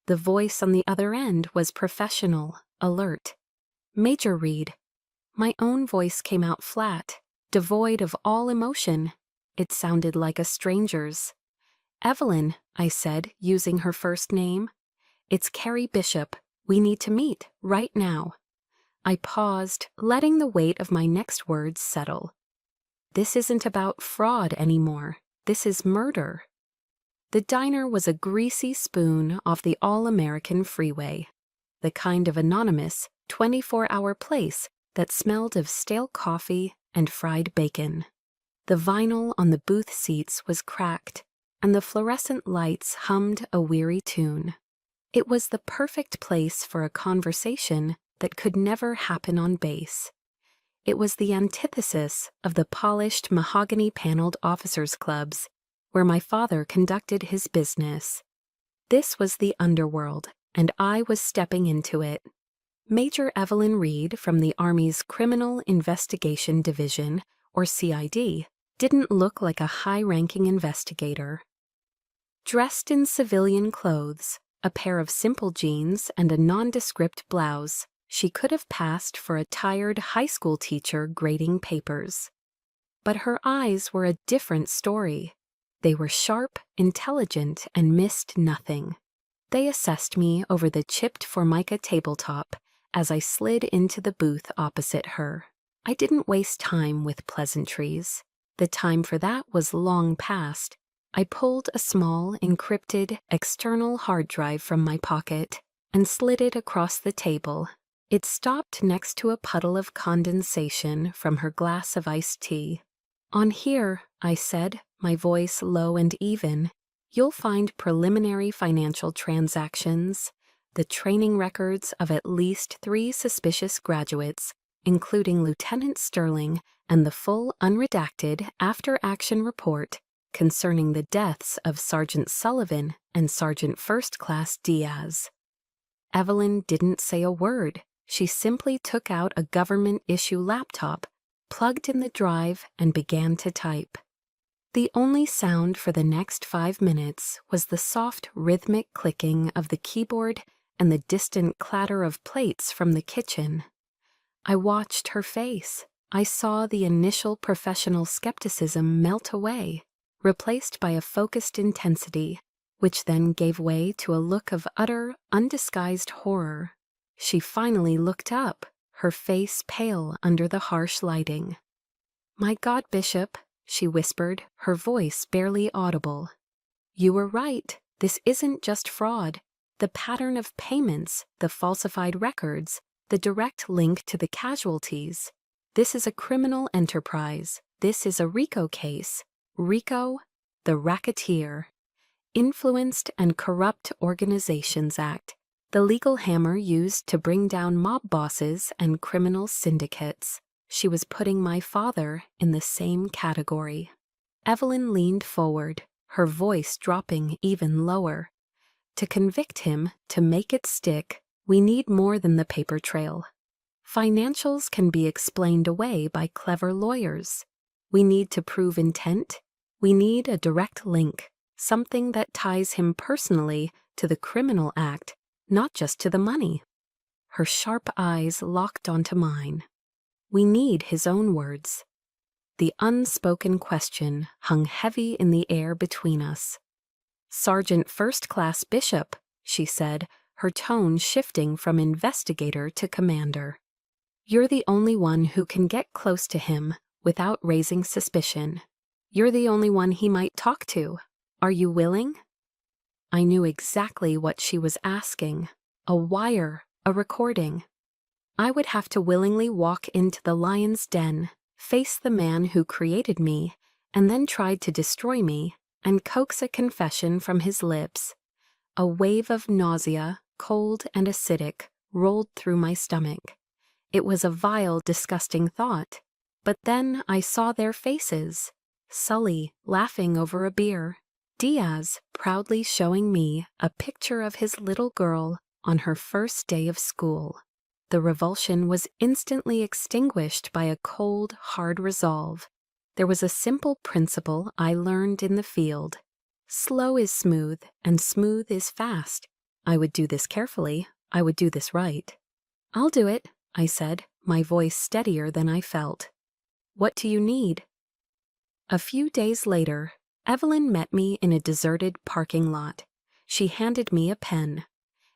The voice on the other end was professional, alert. Major Reed. My own voice came out flat, devoid of all emotion. It sounded like a stranger's. "Evelyn," I said, using her first name. "It's Carrie Bishop. We need to meet, right now." I paused, letting the weight of my next words settle. This isn't about fraud anymore. This is murder. The diner was a greasy spoon off the all-American freeway. The kind of anonymous, 24-hour place that smelled of stale coffee and fried bacon. The vinyl on the booth seats was cracked, and the fluorescent lights hummed a weary tune. It was the perfect place for a conversation that could never happen on base. It was the antithesis of the polished mahogany-paneled officers' clubs where my father conducted his business. This was the underworld, and I was stepping into it. Major Evelyn Reed from the Army's Criminal Investigation Division, or CID, didn't look like a high-ranking investigator. Dressed in civilian clothes, a pair of simple jeans and a nondescript blouse, she could have passed for a tired high school teacher grading papers. But her eyes were a different story. They were sharp, intelligent, and missed nothing. They assessed me over the chipped Formica tabletop as I slid into the booth opposite her. I didn't waste time with pleasantries. The time for that was long past. I pulled a small, encrypted, external hard drive from my pocket and slid it across the table. It stopped next to a puddle of condensation from her glass of iced tea. "On here," I said, my voice low and even, "you'll find preliminary financial transactions, the training records of at least 3 suspicious graduates, including Lieutenant Sterling, and the full unredacted after-action report concerning the deaths of Sergeant Sullivan and Sergeant First Class Diaz." Evelyn didn't say a word. She simply took out a government-issue laptop, plugged in the drive, and began to type. The only sound for the next 5 minutes was the soft, rhythmic clicking of the keyboard and the distant clatter of plates from the kitchen. I watched her face. I saw the initial professional skepticism melt away, replaced by a focused intensity, which then gave way to a look of utter, undisguised horror. She finally looked up, her face pale under the harsh lighting. "My God, Bishop," she whispered, her voice barely audible. "You were right. This isn't just fraud. The pattern of payments, the falsified records, the direct link to the casualties. This is a criminal enterprise. This is a RICO case. RICO, the Racketeer, Influenced and Corrupt Organizations Act, the legal hammer used to bring down mob bosses and criminal syndicates. She was putting my father in the same category. Evelyn leaned forward, her voice dropping even lower. To convict him, to make it stick, we need more than the paper trail. Financials can be explained away by clever lawyers. We need to prove intent. We need a direct link, something that ties him personally to the criminal act, not just to the money. Her sharp eyes locked onto mine. We need his own words. The unspoken question hung heavy in the air between us. Sergeant First Class Bishop, she said, her tone shifting from investigator to commander. You're the only one who can get close to him without raising suspicion. You're the only one he might talk to. Are you willing? I knew exactly what she was asking. A wire, a recording. I would have to willingly walk into the lion's den, face the man who created me, and then tried to destroy me, and coax a confession from his lips. A wave of nausea, cold and acidic, rolled through my stomach. It was a vile, disgusting thought. But then I saw their faces. Sully laughing over a beer. Diaz proudly showing me a picture of his little girl on her first day of school. The revulsion was instantly extinguished by a cold, hard resolve. There was a simple principle I learned in the field. Slow is smooth, and smooth is fast. I would do this carefully. I would do this right. I'll do it, I said, my voice steadier than I felt. What do you need? A few days later, Evelyn met me in a deserted parking lot. She handed me a pen.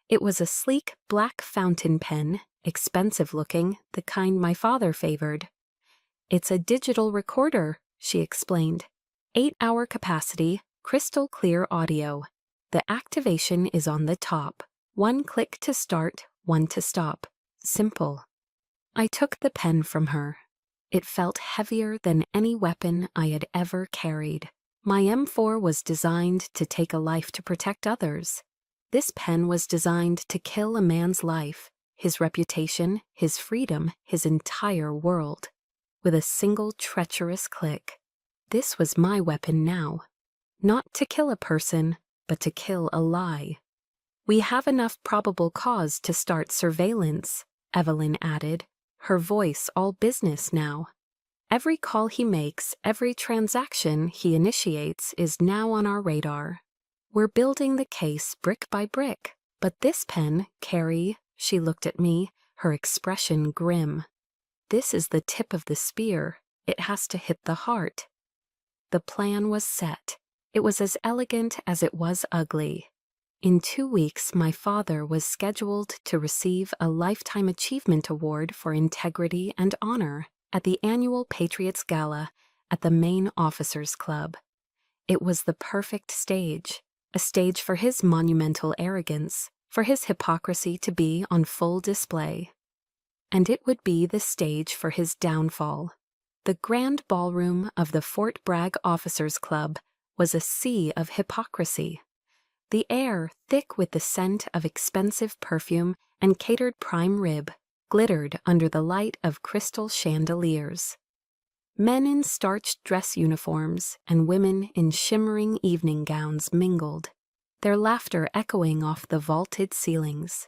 It was a sleek black fountain pen, expensive looking, the kind my father favored. It's a digital recorder, she explained. 8-hour capacity, crystal clear audio. The activation is on the top. 1 click to start, 1 to stop. Simple. I took the pen from her. It felt heavier than any weapon I had ever carried. My M4 was designed to take a life to protect others. This pen was designed to kill a man's life, his reputation, his freedom, his entire world. With a single treacherous click. This was my weapon now. Not to kill a person, but to kill a lie. We have enough probable cause to start surveillance, Evelyn added, her voice all business now. Every call he makes, every transaction he initiates is now on our radar. We're building the case brick by brick. But this pen, Carrie, she looked at me, her expression grim. This is the tip of the spear. It has to hit the heart. The plan was set. It was as elegant as it was ugly. In 2 weeks, my father was scheduled to receive a Lifetime Achievement Award for Integrity and Honor at the annual Patriots Gala at the Maine Officers Club. It was the perfect stage, a stage for his monumental arrogance, for his hypocrisy to be on full display. And it would be the stage for his downfall. The grand ballroom of the Fort Bragg Officers Club was a sea of hypocrisy. The air, thick with the scent of expensive perfume and catered prime rib, glittered under the light of crystal chandeliers. Men in starched dress uniforms and women in shimmering evening gowns mingled, their laughter echoing off the vaulted ceilings.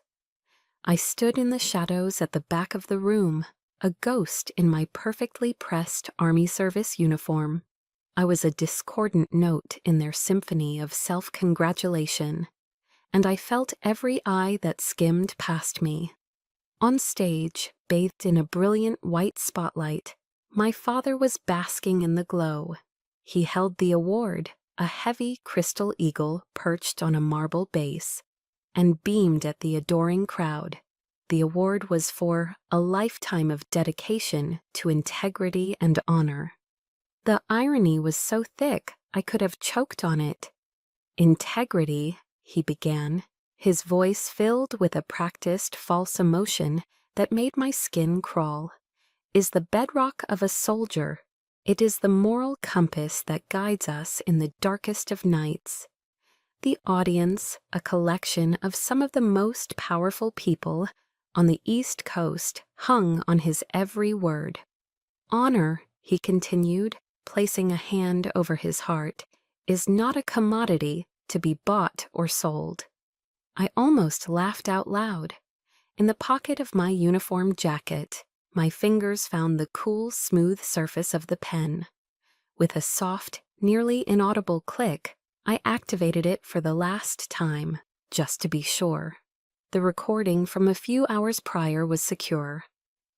I stood in the shadows at the back of the room, a ghost in my perfectly pressed Army service uniform. I was a discordant note in their symphony of self-congratulation, and I felt every eye that skimmed past me. On stage, bathed in a brilliant white spotlight, my father was basking in the glow. He held the award, a heavy crystal eagle perched on a marble base, and beamed at the adoring crowd. The award was for a lifetime of dedication to integrity and honor. The irony was so thick I could have choked on it. Integrity, he began, his voice filled with a practiced false emotion that made my skin crawl. is the bedrock of a soldier. It is the moral compass that guides us in the darkest of nights. The audience, a collection of some of the most powerful people on the East Coast, hung on his every word. Honor, he continued, placing a hand over his heart, is not a commodity to be bought or sold. I almost laughed out loud. In the pocket of my uniform jacket, my fingers found the cool, smooth surface of the pen. With a soft, nearly inaudible click, I activated it for the last time, just to be sure. The recording from a few hours prior was secure.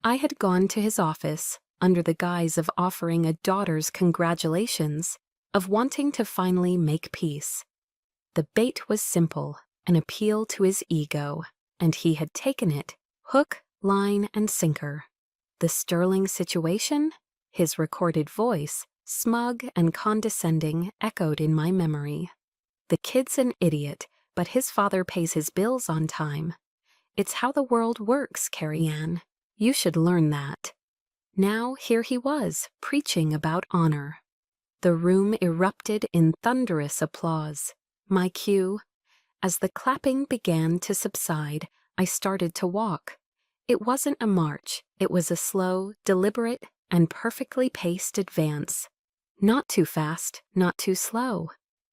I had gone to his office under the guise of offering a daughter's congratulations, of wanting to finally make peace. The bait was simple, an appeal to his ego, and he had taken it, hook, line, and sinker. The sterling situation, his recorded voice, smug and condescending, echoed in my memory. The kid's an idiot, but his father pays his bills on time. It's how the world works, Carrie Ann. You should learn that. Now here he was, preaching about honor. The room erupted in thunderous applause. My cue. As the clapping began to subside, I started to walk. It wasn't a march. It was a slow, deliberate, and perfectly paced advance. Not too fast, not too slow.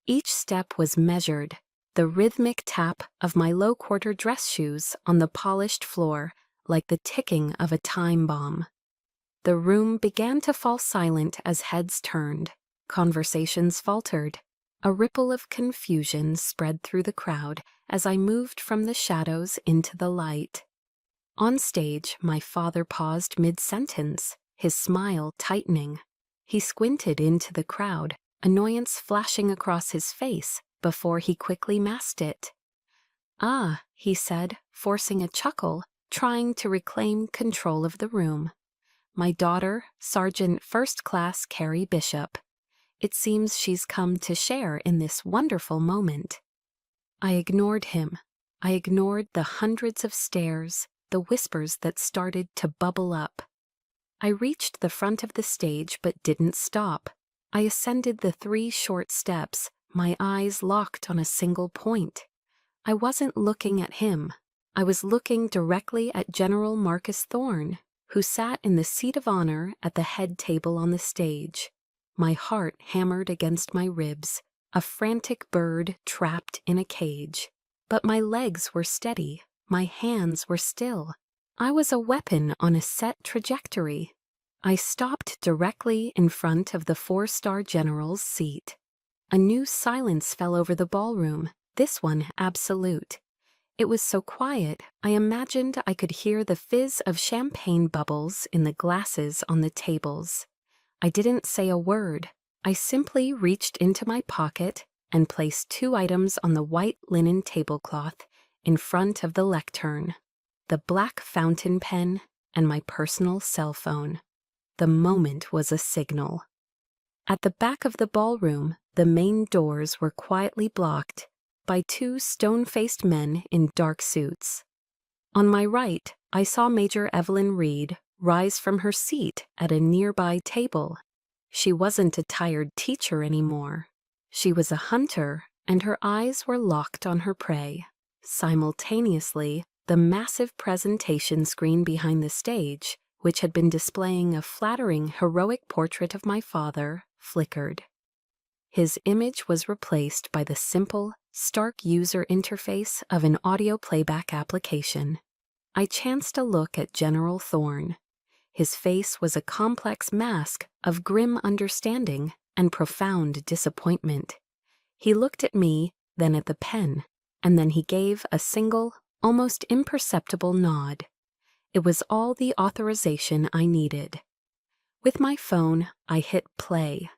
Each step was measured, the rhythmic tap of my low-quarter dress shoes on the polished floor like the ticking of a time bomb. The room began to fall silent as heads turned. Conversations faltered. A ripple of confusion spread through the crowd as I moved from the shadows into the light. On stage, my father paused mid-sentence, his smile tightening. He squinted into the crowd, annoyance flashing across his face before he quickly masked it. "Ah," he said, forcing a chuckle, trying to reclaim control of the room. "My daughter, Sergeant First Class Carrie Bishop. It seems she's come to share in this wonderful moment." I ignored him. I ignored the hundreds of stares, the whispers that started to bubble up. I reached the front of the stage but didn't stop. I ascended the 3 short steps, my eyes locked on a single point. I wasn't looking at him. I was looking directly at General Marcus Thorne, who sat in the seat of honor at the head table on the stage. My heart hammered against my ribs, a frantic bird trapped in a cage. But my legs were steady, my hands were still. I was a weapon on a set trajectory. I stopped directly in front of the 4-star general's seat. A new silence fell over the ballroom, this one absolute. It was so quiet, I imagined I could hear the fizz of champagne bubbles in the glasses on the tables. I didn't say a word. I simply reached into my pocket and placed 2 items on the white linen tablecloth in front of the lectern: the black fountain pen and my personal cell phone. The moment was a signal. At the back of the ballroom, the main doors were quietly blocked by 2 stone-faced men in dark suits. On my right, I saw Major Evelyn Reed rise from her seat at a nearby table. She wasn't a tired teacher anymore. She was a hunter, and her eyes were locked on her prey. Simultaneously, the massive presentation screen behind the stage, which had been displaying a flattering, heroic portrait of my father, flickered. His image was replaced by the simple, stark user interface of an audio playback application. I chanced a look at General Thorne. His face was a complex mask of grim understanding and profound disappointment. He looked at me, then at the pen, and then he gave a single, almost imperceptible nod. It was all the authorization I needed. With my phone, I hit play.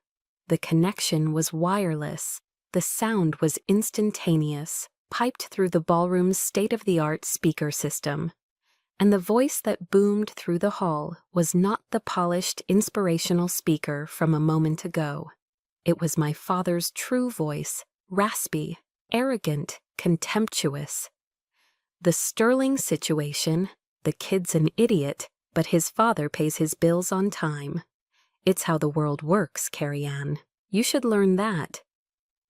The connection was wireless. The sound was instantaneous, piped through the ballroom's state-of-the-art speaker system. And the voice that boomed through the hall was not the polished, inspirational speaker from a moment ago. It was my father's true voice, raspy, arrogant, contemptuous. The sterling situation, the kid's an idiot, but his father pays his bills on time. It's how the world works, Carrie Ann. You should learn that.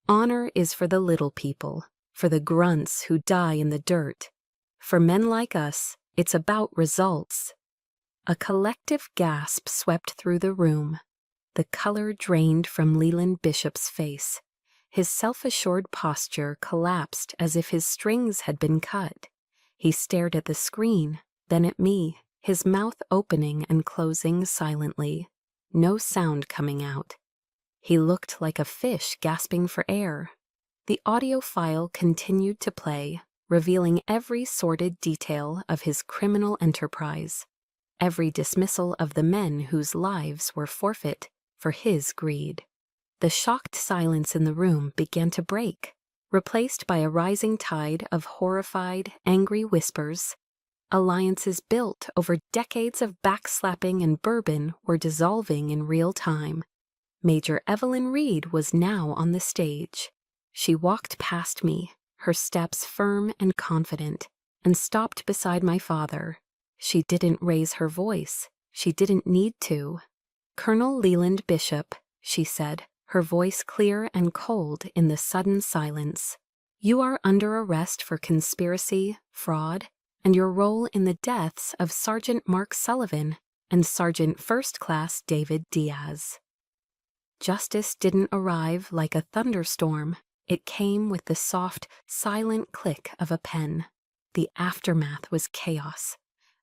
Honor is for the little people, for the grunts who die in the dirt. For men like us, it's about results. A collective gasp swept through the room. The color drained from Leland Bishop's face. His self-assured posture collapsed as if his strings had been cut. He stared at the screen, then at me, his mouth opening and closing silently. No sound coming out. He looked like a fish gasping for air. The audio file continued to play, revealing every sordid detail of his criminal enterprise, every dismissal of the men whose lives were forfeit for his greed. The shocked silence in the room began to break, replaced by a rising tide of horrified, angry whispers. Alliances built over decades of backslapping and bourbon were dissolving in real time. Major Evelyn Reed was now on the stage. She walked past me, her steps firm and confident, and stopped beside my father. She didn't raise her voice. She didn't need to. "Colonel Leland Bishop," she said, her voice clear and cold in the sudden silence. "You are under arrest for conspiracy, fraud, and your role in the deaths of Sergeant Mark Sullivan and Sergeant First Class David Diaz." Justice didn't arrive like a thunderstorm. It came with the soft, silent click of a pen. The aftermath was chaos.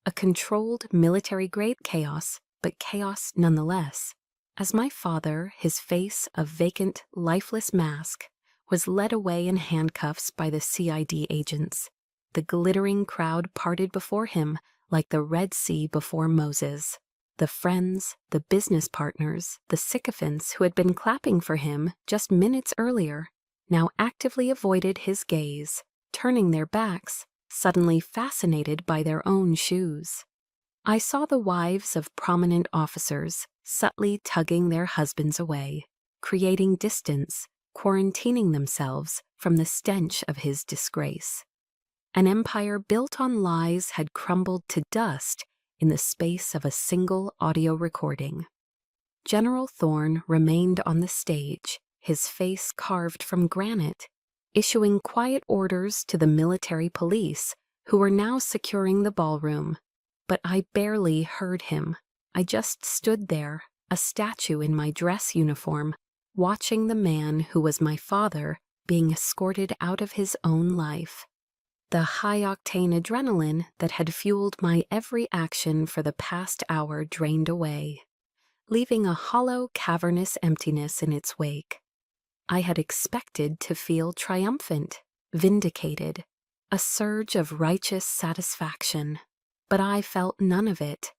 A controlled, military-grade chaos, but chaos nonetheless. As my father, his face a vacant, lifeless mask, was led away in handcuffs by the CID agents, the glittering crowd parted before him like the Red Sea before Moses. The friends, the business partners, the sycophants who had been clapping for him just minutes earlier, now actively avoided his gaze, turning their backs, suddenly fascinated by their own shoes. I saw the wives of prominent officers subtly tugging their husbands away, creating distance, quarantining themselves from the stench of his disgrace. An empire built on lies had crumbled to dust in the space of a single audio recording. General Thorne remained on the stage, his face carved from granite, issuing quiet orders to the military police who were now securing the ballroom. But I barely heard him. I just stood there, a statue in my dress uniform, watching the man who was my father being escorted out of his own life. The high-octane adrenaline that had fueled my every action for the past hour drained away, leaving a hollow, cavernous emptiness in its wake. I had expected to feel triumphant, vindicated, a surge of righteous satisfaction, but I felt none of it.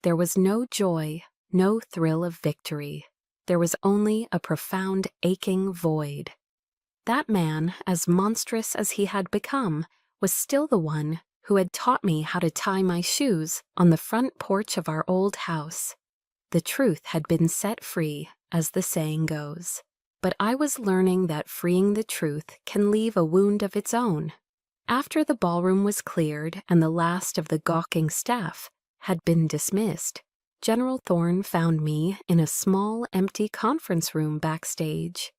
There was no joy, no thrill of victory. There was only a profound, aching void. That man, as monstrous as he had become, was still the one who had taught me how to tie my shoes on the front porch of our old house. The truth had been set free, as the saying goes. But I was learning that freeing the truth can leave a wound of its own. After the ballroom was cleared and the last of the gawking staff had been dismissed, General Thorne found me in a small, empty conference room backstage.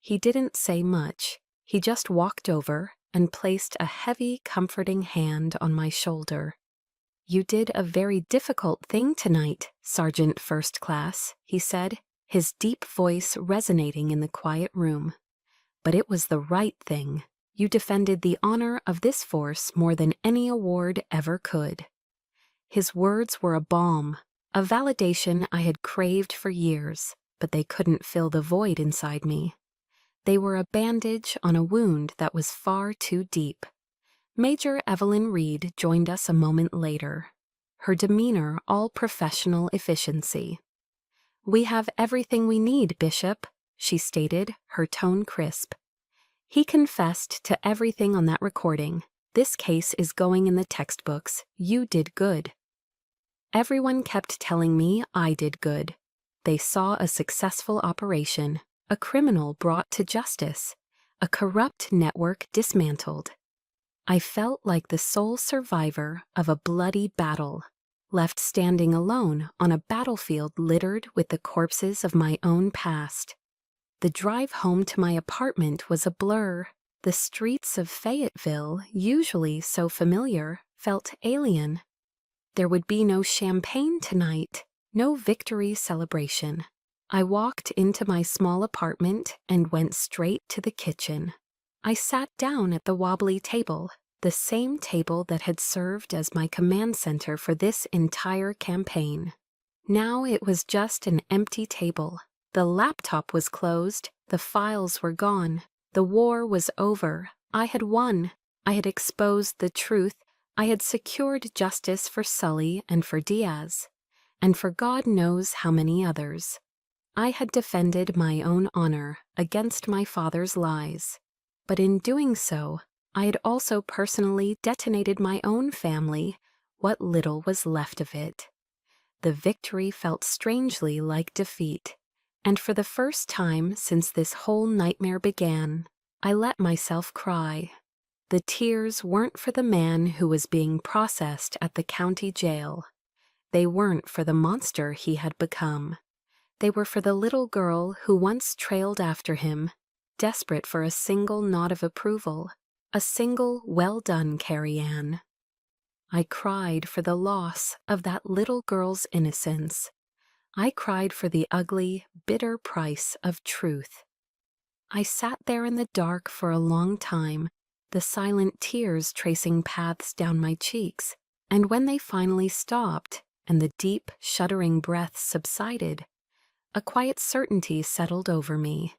He didn't say much. He just walked over and placed a heavy, comforting hand on my shoulder. "You did a very difficult thing tonight, Sergeant First Class," he said, his deep voice resonating in the quiet room. "But it was the right thing. You defended the honor of this force more than any award ever could." His words were a balm, a validation I had craved for years, but they couldn't fill the void inside me. They were a bandage on a wound that was far too deep. Major Evelyn Reed joined us a moment later, her demeanor all professional efficiency. "We have everything we need, Bishop," she stated, her tone crisp. "He confessed to everything on that recording. This case is going in the textbooks. You did good." Everyone kept telling me I did good. They saw a successful operation, a criminal brought to justice, a corrupt network dismantled. I felt like the sole survivor of a bloody battle. left standing alone on a battlefield littered with the corpses of my own past. The drive home to my apartment was a blur. The streets of Fayetteville, usually so familiar, felt alien. There would be no champagne tonight, no victory celebration. I walked into my small apartment and went straight to the kitchen. I sat down at the wobbly table, the same table that had served as my command center for this entire campaign. Now it was just an empty table. The laptop was closed, the files were gone. The war was over. I had won. I had exposed the truth. I had secured justice for Sully and for Diaz, and for God knows how many others. I had defended my own honor against my father's lies. But in doing so, I had also personally detonated my own family, what little was left of it. The victory felt strangely like defeat, and for the first time since this whole nightmare began, I let myself cry. The tears weren't for the man who was being processed at the county jail. They weren't for the monster he had become. They were for the little girl who once trailed after him, desperate for a single nod of approval, a single "well done, Carrie Ann." I cried for the loss of that little girl's innocence. I cried for the ugly, bitter price of truth. I sat there in the dark for a long time, the silent tears tracing paths down my cheeks, and when they finally stopped and the deep, shuddering breaths subsided, a quiet certainty settled over me.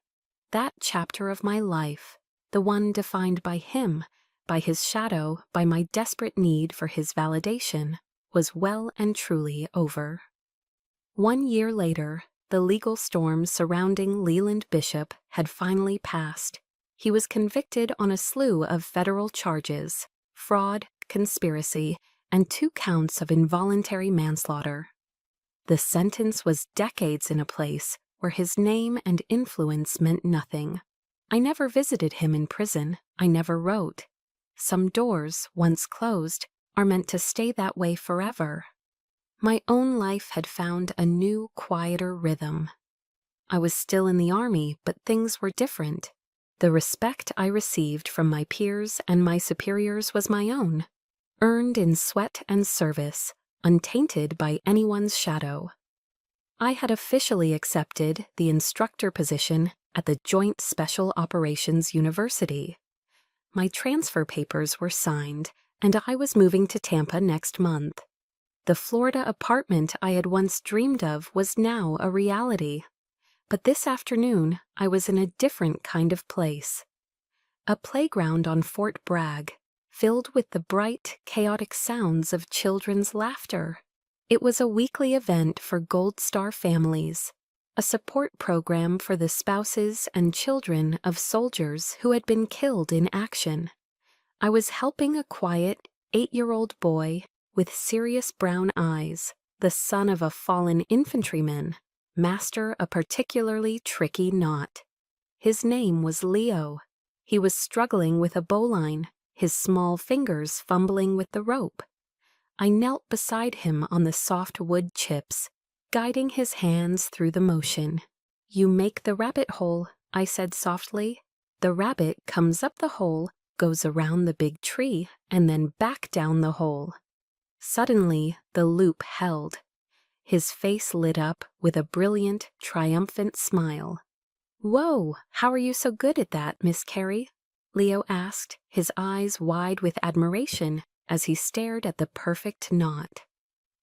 That chapter of my life, the one defined by him, by his shadow, by my desperate need for his validation, was well and truly over. 1 year later, the legal storm surrounding Leland Bishop had finally passed. He was convicted on a slew of federal charges: fraud, conspiracy, and 2 counts of involuntary manslaughter. The sentence was decades in a place where his name and influence meant nothing. I never visited him in prison. I never wrote. Some doors, once closed, are meant to stay that way forever. My own life had found a new, quieter rhythm. I was still in the Army, but things were different. The respect I received from my peers and my superiors was my own, earned in sweat and service, untainted by anyone's shadow. I had officially accepted the instructor position at the Joint Special Operations University. My transfer papers were signed, and I was moving to Tampa next month. The Florida apartment I had once dreamed of was now a reality. But this afternoon, I was in a different kind of place. A playground on Fort Bragg, filled with the bright, chaotic sounds of children's laughter. It was a weekly event for Gold Star families, a support program for the spouses and children of soldiers who had been killed in action. I was helping a quiet 8-year-old boy with serious brown eyes, the son of a fallen infantryman, master a particularly tricky knot. His name was Leo. He was struggling with a bowline, his small fingers fumbling with the rope. I knelt beside him on the soft wood chips, guiding his hands through the motion. "You make the rabbit hole," I said softly. "The rabbit comes up the hole, goes around the big tree, and then back down the hole." Suddenly, the loop held. His face lit up with a brilliant, triumphant smile. "Whoa, how are you so good at that, Miss Carrie?" Leo asked, his eyes wide with admiration as he stared at the perfect knot.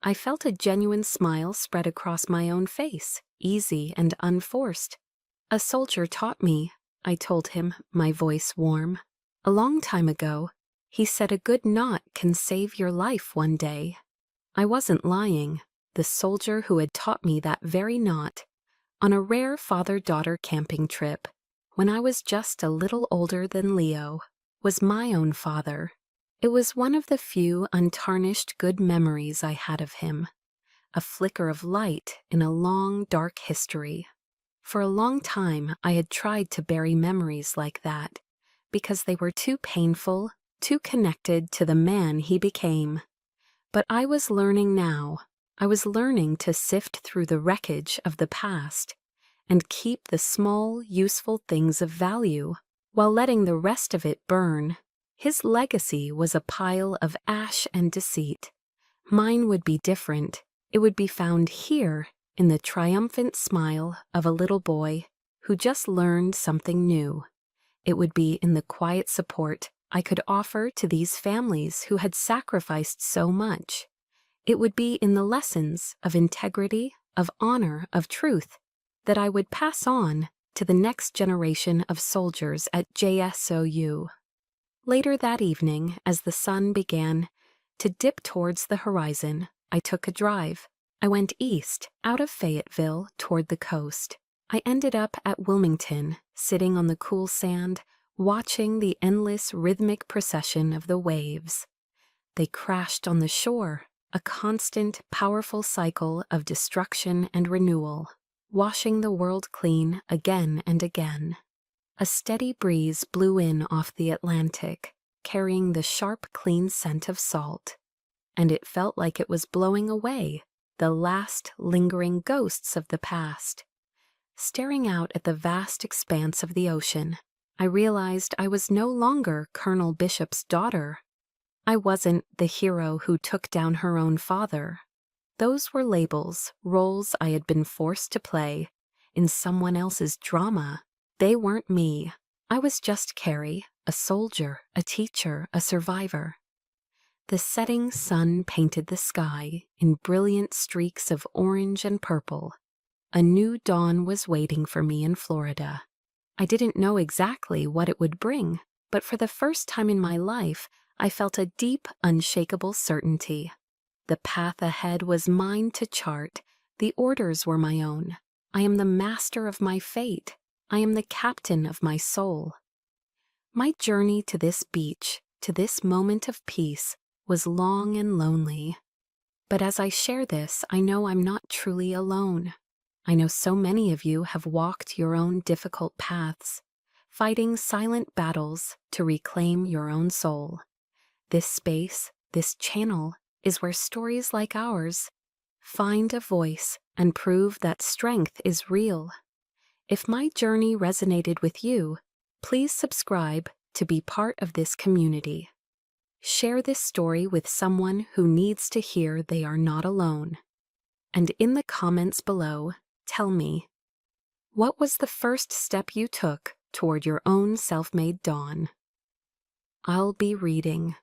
I felt a genuine smile spread across my own face, easy and unforced. "A soldier taught me," I told him, my voice warm. "A long time ago. He said a good knot can save your life one day." I wasn't lying. The soldier who had taught me that very knot, on a rare father-daughter camping trip, when I was just a little older than Leo, was my own father. It was one of the few untarnished good memories I had of him, a flicker of light in a long, dark history. For a long time, I had tried to bury memories like that, because they were too painful, too connected to the man he became. But I was learning now. I was learning to sift through the wreckage of the past and keep the small, useful things of value while letting the rest of it burn. His legacy was a pile of ash and deceit. Mine would be different. It would be found here in the triumphant smile of a little boy who just learned something new. It would be in the quiet support I could offer to these families who had sacrificed so much. It would be in the lessons of integrity, of honor, of truth that I would pass on to the next generation of soldiers at JSOU. Later that evening, as the sun began to dip towards the horizon, I took a drive. I went east, out of Fayetteville, toward the coast. I ended up at Wilmington, sitting on the cool sand, watching the endless rhythmic procession of the waves. They crashed on the shore, a constant, powerful cycle of destruction and renewal, washing the world clean again and again. A steady breeze blew in off the Atlantic, carrying the sharp, clean scent of salt, and it felt like it was blowing away the last lingering ghosts of the past. Staring out at the vast expanse of the ocean, I realized I was no longer Colonel Bishop's daughter. I wasn't the hero who took down her own father. Those were labels, roles I had been forced to play in someone else's drama. They weren't me. I was just Carrie, a soldier, a teacher, a survivor. The setting sun painted the sky in brilliant streaks of orange and purple. A new dawn was waiting for me in Florida. I didn't know exactly what it would bring, but for the first time in my life, I felt a deep, unshakable certainty. The path ahead was mine to chart. The orders were my own. I am the master of my fate. I am the captain of my soul. My journey to this beach, to this moment of peace, was long and lonely. But as I share this, I know I'm not truly alone. I know so many of you have walked your own difficult paths, fighting silent battles to reclaim your own soul. This space, this channel, is where stories like ours find a voice and prove that strength is real. If my journey resonated with you, please subscribe to be part of this community. Share this story with someone who needs to hear they are not alone. And in the comments below, tell me, what was the first step you took toward your own self-made dawn? I'll be reading.